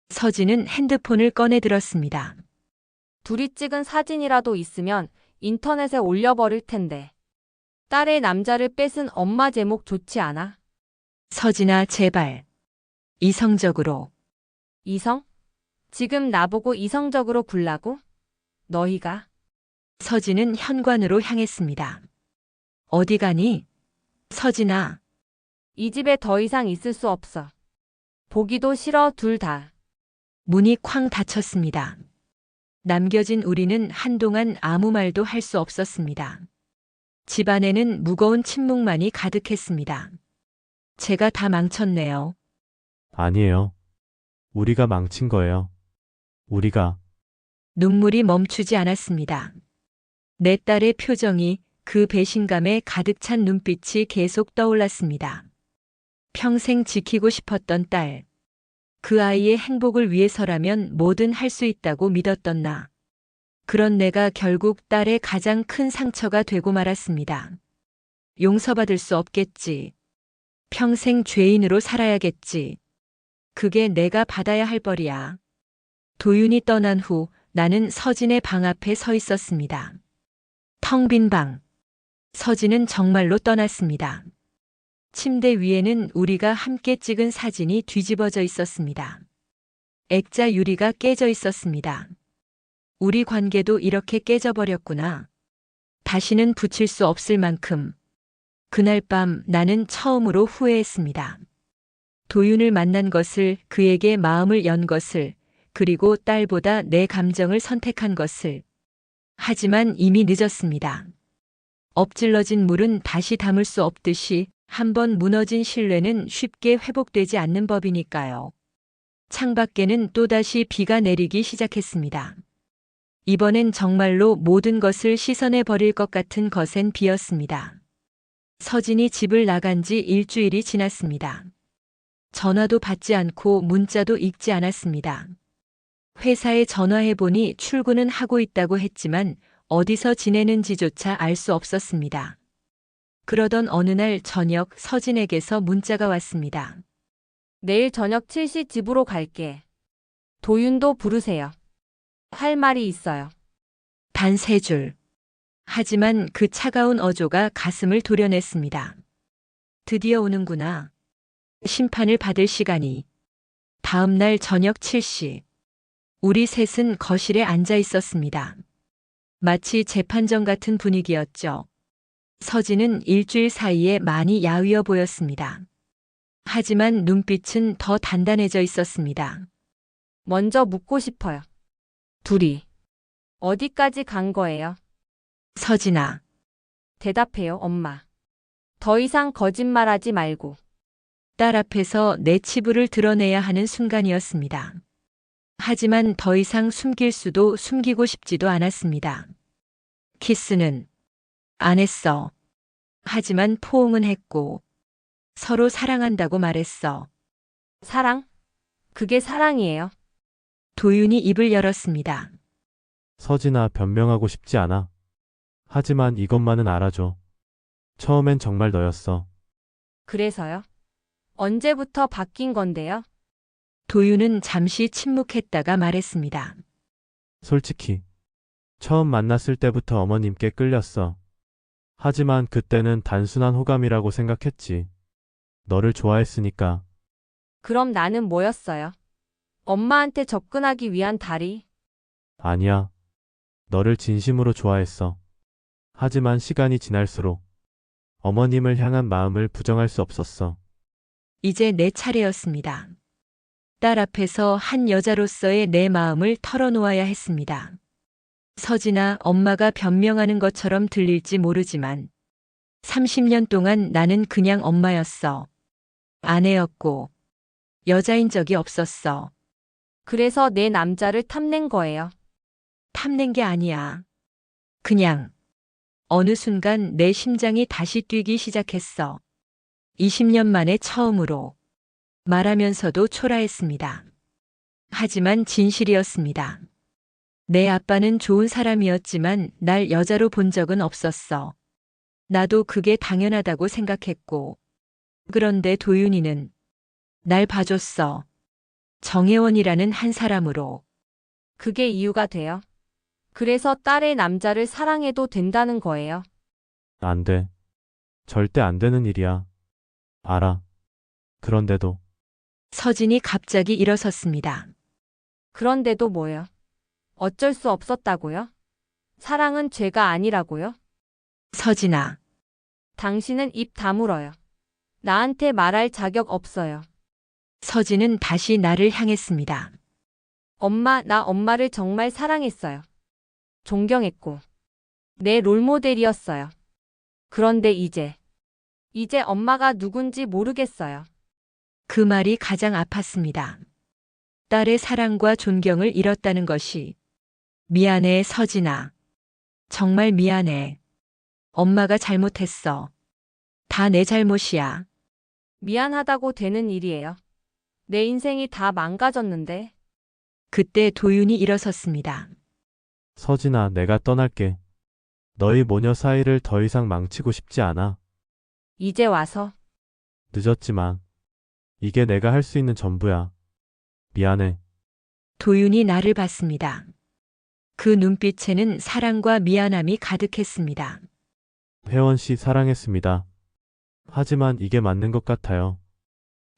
서진은 핸드폰을 꺼내 들었습니다. 둘이 찍은 사진이라도 있으면 인터넷에 올려버릴 텐데. 딸의 남자를 뺏은 엄마 제목 좋지 않아? 서진아, 제발. 이성적으로. 이성? 지금 나보고 이성적으로 굴라고? 너희가? 서진은 현관으로 향했습니다. 어디 가니? 서진아. 이 집에 더 이상 있을 수 없어. 보기도 싫어, 둘 다. 문이 쾅 닫혔습니다. 남겨진 우리는 한동안 아무 말도 할 수 없었습니다. 집안에는 무거운 침묵만이 가득했습니다. 제가 다 망쳤네요. 아니에요. 우리가 망친 거예요. 우리가. 눈물이 멈추지 않았습니다. 내 딸의 표정이, 그 배신감에 가득 찬 눈빛이 계속 떠올랐습니다. 평생 지키고 싶었던 딸. 그 아이의 행복을 위해서라면 뭐든 할 수 있다고 믿었던 나. 그런 내가 결국 딸의 가장 큰 상처가 되고 말았습니다. 용서받을 수 없겠지. 평생 죄인으로 살아야겠지. 그게 내가 받아야 할 벌이야. 도윤이 떠난 후 나는 서진의 방 앞에 서 있었습니다. 텅 빈 방. 서진은 정말로 떠났습니다. 침대 위에는 우리가 함께 찍은 사진이 뒤집어져 있었습니다. 액자 유리가 깨져 있었습니다. 우리 관계도 이렇게 깨져버렸구나. 다시는 붙일 수 없을 만큼. 그날 밤 나는 처음으로 후회했습니다. 도윤을 만난 것을, 그에게 마음을 연 것을, 그리고 딸보다 내 감정을 선택한 것을. 하지만 이미 늦었습니다. 엎질러진 물은 다시 담을 수 없듯이 한번 무너진 신뢰는 쉽게 회복되지 않는 법이니까요. 창밖에는 또다시 비가 내리기 시작했습니다. 이번엔 정말로 모든 것을 씻어내 버릴 것 같은 거센 비였습니다. 서진이 집을 나간 지 일주일이 지났습니다. 전화도 받지 않고 문자도 읽지 않았습니다. 회사에 전화해보니 출근은 하고 있다고 했지만 어디서 지내는지조차 알 수 없었습니다. 그러던 어느 날 저녁 서진에게서 문자가 왔습니다. 내일 저녁 7시 집으로 갈게. 도윤도 부르세요. 할 말이 있어요. 단 3줄. 하지만 그 차가운 어조가 가슴을 도려냈습니다. 드디어 오는구나. 심판을 받을 시간이. 다음 날 저녁 7시. 우리 셋은 거실에 앉아 있었습니다. 마치 재판정 같은 분위기였죠. 서진은 일주일 사이에 많이 야위어 보였습니다. 하지만 눈빛은 더 단단해져 있었습니다. 먼저 묻고 싶어요. 둘이 어디까지 간 거예요? 서진아. 대답해요, 엄마. 더 이상 거짓말하지 말고. 딸 앞에서 내 치부를 드러내야 하는 순간이었습니다. 하지만 더 이상 숨길 수도 숨기고 싶지도 않았습니다. 키스는 안 했어. 하지만 포옹은 했고, 서로 사랑한다고 말했어. 사랑? 그게 사랑이에요. 도윤이 입을 열었습니다. 서진아, 변명하고 싶지 않아. 하지만 이것만은 알아줘. 처음엔 정말 너였어. 그래서요? 언제부터 바뀐 건데요? 도윤은 잠시 침묵했다가 말했습니다. 솔직히. 처음 만났을 때부터 어머님께 끌렸어. 하지만 그때는 단순한 호감이라고 생각했지. 너를 좋아했으니까. 그럼 나는 뭐였어요? 엄마한테 접근하기 위한 다리? 아니야. 너를 진심으로 좋아했어. 하지만 시간이 지날수록 어머님을 향한 마음을 부정할 수 없었어. 이제 내 차례였습니다. 딸 앞에서 한 여자로서의 내 마음을 털어놓아야 했습니다. 서진아, 엄마가 변명하는 것처럼 들릴지 모르지만 30년 동안 나는 그냥 엄마였어. 아내였고 여자인 적이 없었어. 그래서 내 남자를 탐낸 거예요. 탐낸 게 아니야. 그냥 어느 순간 내 심장이 다시 뛰기 시작했어. 20년 만에 처음으로. 말하면서도 초라했습니다. 하지만 진실이었습니다. 내 아빠는 좋은 사람이었지만 날 여자로 본 적은 없었어. 나도 그게 당연하다고 생각했고. 그런데 도윤이는 날 봐줬어. 정혜원이라는 한 사람으로. 그게 이유가 돼요. 그래서 딸의 남자를 사랑해도 된다는 거예요. 안 돼. 절대 안 되는 일이야. 알아. 그런데도 서진이 갑자기 일어섰습니다. 그런데도 뭐요? 어쩔 수 없었다고요? 사랑은 죄가 아니라고요? 서진아, 당신은 입 다물어요. 나한테 말할 자격 없어요. 서진은 다시 나를 향했습니다. 엄마, 나 엄마를 정말 사랑했어요. 존경했고, 내 롤모델이었어요. 그런데 이제 엄마가 누군지 모르겠어요. 그 말이 가장 아팠습니다. 딸의 사랑과 존경을 잃었다는 것이. 미안해, 서진아. 정말 미안해. 엄마가 잘못했어. 다 내 잘못이야. 미안하다고 되는 일이에요. 내 인생이 다 망가졌는데. 그때 도윤이 일어섰습니다. 서진아, 내가 떠날게. 너희 모녀 사이를 더 이상 망치고 싶지 않아. 이제 와서 늦었지만 이게 내가 할 수 있는 전부야. 미안해. 도윤이 나를 봤습니다. 그 눈빛에는 사랑과 미안함이 가득했습니다. 혜원 씨 사랑했습니다. 하지만 이게 맞는 것 같아요.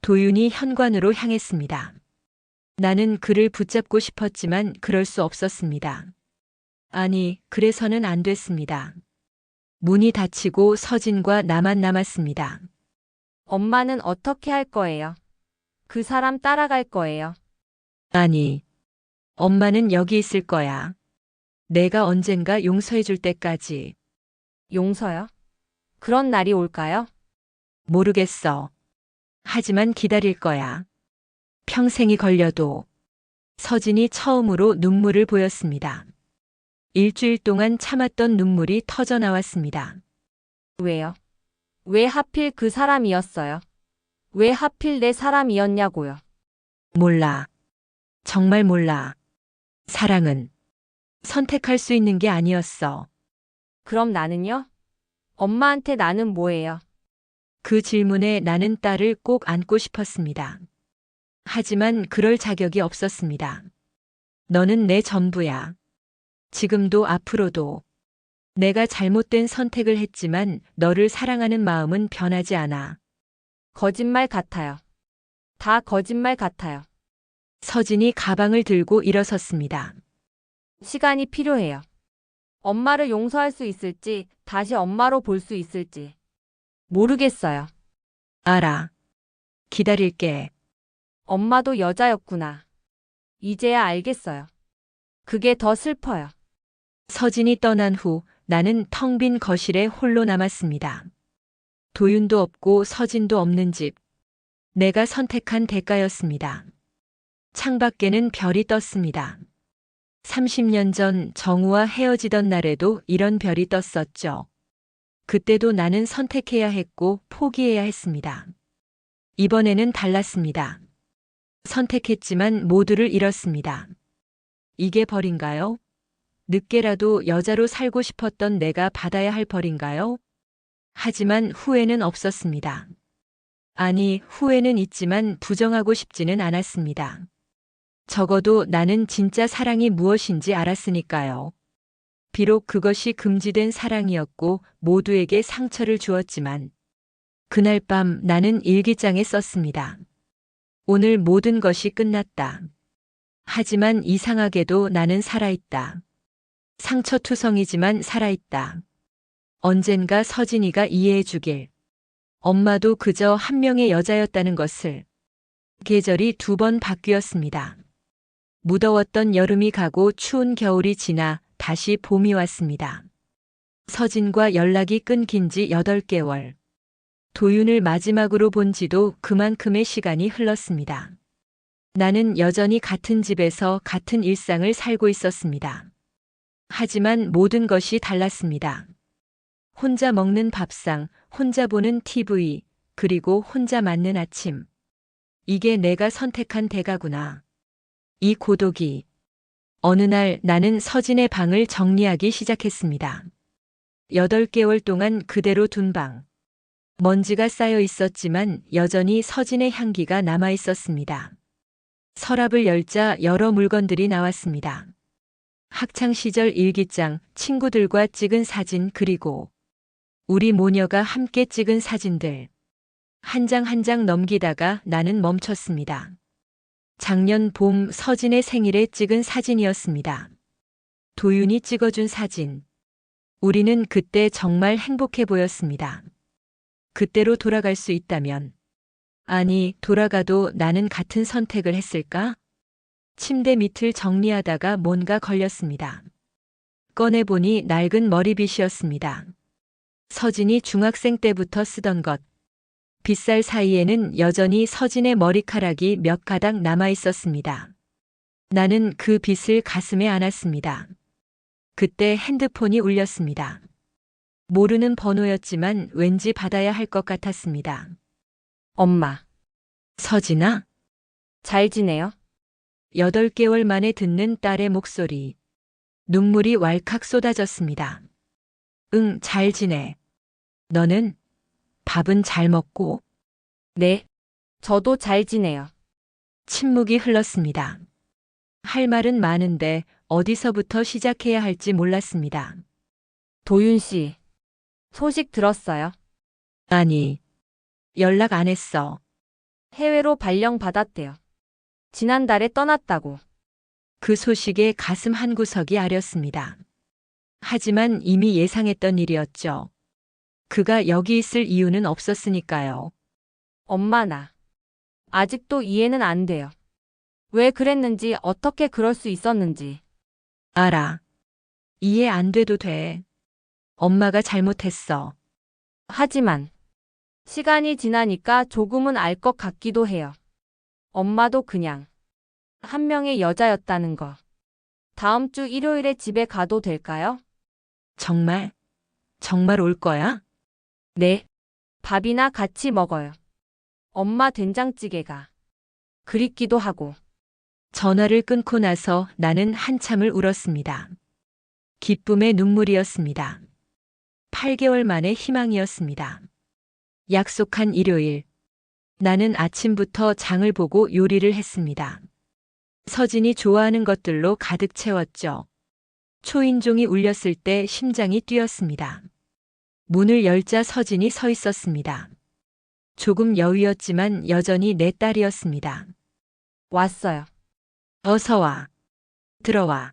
도윤이 현관으로 향했습니다. 나는 그를 붙잡고 싶었지만 그럴 수 없었습니다. 아니, 그래서는 안 됐습니다. 문이 닫히고 서진과 나만 남았습니다. 엄마는 어떻게 할 거예요? 그 사람 따라갈 거예요. 아니, 엄마는 여기 있을 거야. 내가 언젠가 용서해 줄 때까지. 용서요? 그런 날이 올까요? 모르겠어. 하지만 기다릴 거야. 평생이 걸려도. 서진이 처음으로 눈물을 보였습니다. 일주일 동안 참았던 눈물이 터져 나왔습니다. 왜요? 왜 하필 그 사람이었어요? 왜 하필 내 사람이었냐고요? 몰라. 정말 몰라. 사랑은 선택할 수 있는 게 아니었어. 그럼 나는요? 엄마한테 나는 뭐예요? 그 질문에 나는 딸을 꼭 안고 싶었습니다. 하지만 그럴 자격이 없었습니다. 너는 내 전부야. 지금도 앞으로도. 내가 잘못된 선택을 했지만 너를 사랑하는 마음은 변하지 않아. 거짓말 같아요. 다 거짓말 같아요. 서진이 가방을 들고 일어섰습니다. 시간이 필요해요. 엄마를 용서할 수 있을지, 다시 엄마로 볼 수 있을지. 모르겠어요. 알아. 기다릴게. 엄마도 여자였구나. 이제야 알겠어요. 그게 더 슬퍼요. 서진이 떠난 후 나는 텅 빈 거실에 홀로 남았습니다. 도윤도 없고 서진도 없는 집. 내가 선택한 대가였습니다. 창밖에는 별이 떴습니다. 30년 전 정우와 헤어지던 날에도 이런 별이 떴었죠. 그때도 나는 선택해야 했고 포기해야 했습니다. 이번에는 달랐습니다. 선택했지만 모두를 잃었습니다. 이게 벌인가요? 늦게라도 여자로 살고 싶었던 내가 받아야 할 벌인가요? 하지만 후회는 없었습니다. 아니, 후회는 있지만 부정하고 싶지는 않았습니다. 적어도 나는 진짜 사랑이 무엇인지 알았으니까요. 비록 그것이 금지된 사랑이었고 모두에게 상처를 주었지만 그날 밤 나는 일기장에 썼습니다. 오늘 모든 것이 끝났다. 하지만 이상하게도 나는 살아있다. 상처투성이지만 살아있다. 언젠가 서진이가 이해해 주길. 엄마도 그저 한 명의 여자였다는 것을. 계절이 2번 바뀌었습니다. 무더웠던 여름이 가고 추운 겨울이 지나 다시 봄이 왔습니다. 서진과 연락이 끊긴 지 8개월. 도윤을 마지막으로 본 지도 그만큼의 시간이 흘렀습니다. 나는 여전히 같은 집에서 같은 일상을 살고 있었습니다. 하지만 모든 것이 달랐습니다. 혼자 먹는 밥상, 혼자 보는 TV, 그리고 혼자 맞는 아침. 이게 내가 선택한 대가구나. 이 고독이. 어느 날 나는 서진의 방을 정리하기 시작했습니다. 8개월 동안 그대로 둔 방. 먼지가 쌓여 있었지만 여전히 서진의 향기가 남아 있었습니다. 서랍을 열자 여러 물건들이 나왔습니다. 학창 시절 일기장, 친구들과 찍은 사진, 그리고 우리 모녀가 함께 찍은 사진들. 한 장 한 장 넘기다가 나는 멈췄습니다. 작년 봄 서진의 생일에 찍은 사진이었습니다. 도윤이 찍어준 사진. 우리는 그때 정말 행복해 보였습니다. 그때로 돌아갈 수 있다면. 아니, 돌아가도 나는 같은 선택을 했을까? 침대 밑을 정리하다가 뭔가 걸렸습니다. 꺼내보니 낡은 머리빗이었습니다. 서진이 중학생 때부터 쓰던 것. 빗살 사이에는 여전히 서진의 머리카락이 몇 가닥 남아 있었습니다. 나는 그 빗을 가슴에 안았습니다. 그때 핸드폰이 울렸습니다. 모르는 번호였지만 왠지 받아야 할 것 같았습니다. 엄마, 서진아? 잘 지내요? 8개월 만에 듣는 딸의 목소리. 눈물이 왈칵 쏟아졌습니다. 응, 잘 지내. 너는? 밥은 잘 먹고? 네. 저도 잘 지내요. 침묵이 흘렀습니다. 할 말은 많은데 어디서부터 시작해야 할지 몰랐습니다. 도윤 씨, 소식 들었어요? 아니, 연락 안 했어. 해외로 발령받았대요. 지난달에 떠났다고. 그 소식에 가슴 한구석이 아렸습니다. 하지만 이미 예상했던 일이었죠. 그가 여기 있을 이유는 없었으니까요. 엄마 나. 아직도 이해는 안 돼요. 왜 그랬는지 어떻게 그럴 수 있었는지. 알아. 이해 안 돼도 돼. 엄마가 잘못했어. 하지만 시간이 지나니까 조금은 알 것 같기도 해요. 엄마도 그냥 한 명의 여자였다는 거. 다음 주 일요일에 집에 가도 될까요? 정말? 정말 올 거야? 네. 밥이나 같이 먹어요. 엄마 된장찌개가 그립기도 하고. 전화를 끊고 나서 나는 한참을 울었습니다. 기쁨의 눈물이었습니다. 8개월 만의 희망이었습니다. 약속한 일요일. 나는 아침부터 장을 보고 요리를 했습니다. 서진이 좋아하는 것들로 가득 채웠죠. 초인종이 울렸을 때 심장이 뛰었습니다. 문을 열자 서진이 서 있었습니다. 조금 여위었지만 여전히 내 딸이었습니다. 왔어요. 어서 와. 들어와.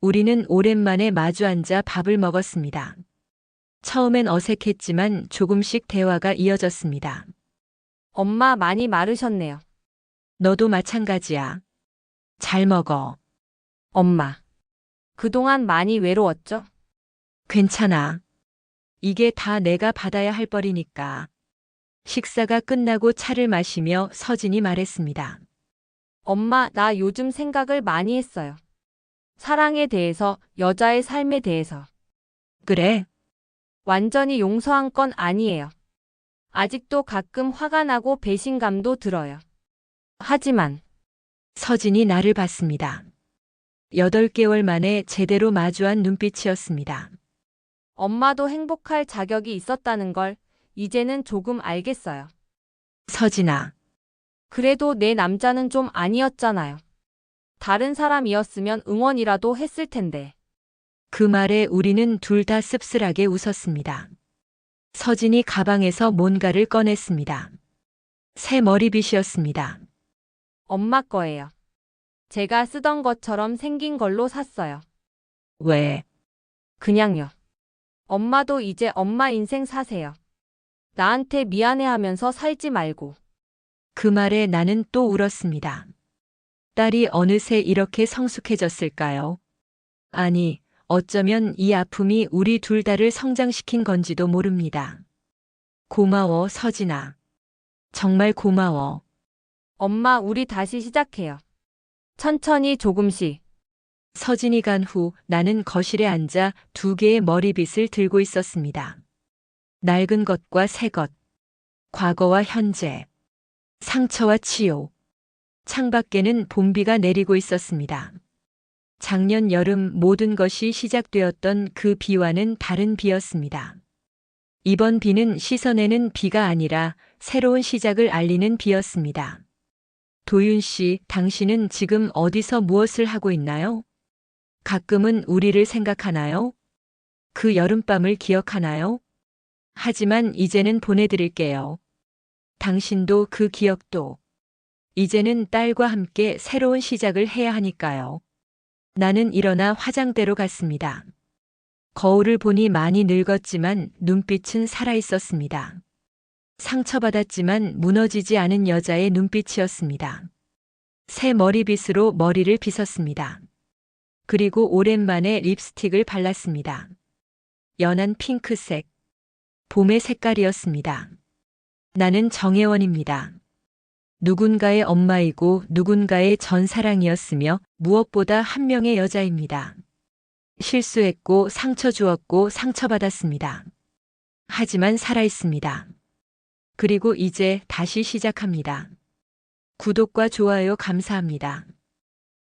우리는 오랜만에 마주 앉아 밥을 먹었습니다. 처음엔 어색했지만 조금씩 대화가 이어졌습니다. 엄마 많이 마르셨네요. 너도 마찬가지야. 잘 먹어. 엄마. 그동안 많이 외로웠죠? 괜찮아. 이게 다 내가 받아야 할 벌이니까. 식사가 끝나고 차를 마시며 서진이 말했습니다. 엄마, 나 요즘 생각을 많이 했어요. 사랑에 대해서, 여자의 삶에 대해서. 그래? 완전히 용서한 건 아니에요. 아직도 가끔 화가 나고 배신감도 들어요. 하지만 서진이 나를 봤습니다. 8개월 만에 제대로 마주한 눈빛이었습니다. 엄마도 행복할 자격이 있었다는 걸 이제는 조금 알겠어요. 서진아, 그래도 내 남자는 좀 아니었잖아요. 다른 사람이었으면 응원이라도 했을 텐데. 그 말에 우리는 둘 다 씁쓸하게 웃었습니다. 서진이 가방에서 뭔가를 꺼냈습니다. 새 머리빗이었습니다. 엄마 거예요. 제가 쓰던 것처럼 생긴 걸로 샀어요. 왜? 그냥요. 엄마도 이제 엄마 인생 사세요. 나한테 미안해하면서 살지 말고. 그 말에 나는 또 울었습니다. 딸이 어느새 이렇게 성숙해졌을까요? 아니, 어쩌면 이 아픔이 우리 둘 다를 성장시킨 건지도 모릅니다. 고마워, 서진아. 정말 고마워. 엄마, 우리 다시 시작해요. 천천히 조금씩. 서진이 간 후 나는 거실에 앉아 2개의 머리빗을 들고 있었습니다. 낡은 것과 새 것, 과거와 현재, 상처와 치유. 창밖에는 봄비가 내리고 있었습니다. 작년 여름 모든 것이 시작되었던 그 비와는 다른 비였습니다. 이번 비는 씻어내는 비가 아니라 새로운 시작을 알리는 비였습니다. 도윤 씨, 당신은 지금 어디서 무엇을 하고 있나요? 가끔은 우리를 생각하나요? 그 여름밤을 기억하나요? 하지만 이제는 보내드릴게요. 당신도 그 기억도. 이제는 딸과 함께 새로운 시작을 해야 하니까요. 나는 일어나 화장대로 갔습니다. 거울을 보니 많이 늙었지만 눈빛은 살아있었습니다. 상처받았지만 무너지지 않은 여자의 눈빛이었습니다. 새 머리빗으로 머리를 빗었습니다. 그리고 오랜만에 립스틱을 발랐습니다. 연한 핑크색. 봄의 색깔이었습니다. 나는 정혜원입니다. 누군가의 엄마이고 누군가의 전사랑이었으며 무엇보다 한 명의 여자입니다. 실수했고 상처 주었고 상처받았습니다. 하지만 살아있습니다. 그리고 이제 다시 시작합니다. 구독과 좋아요 감사합니다.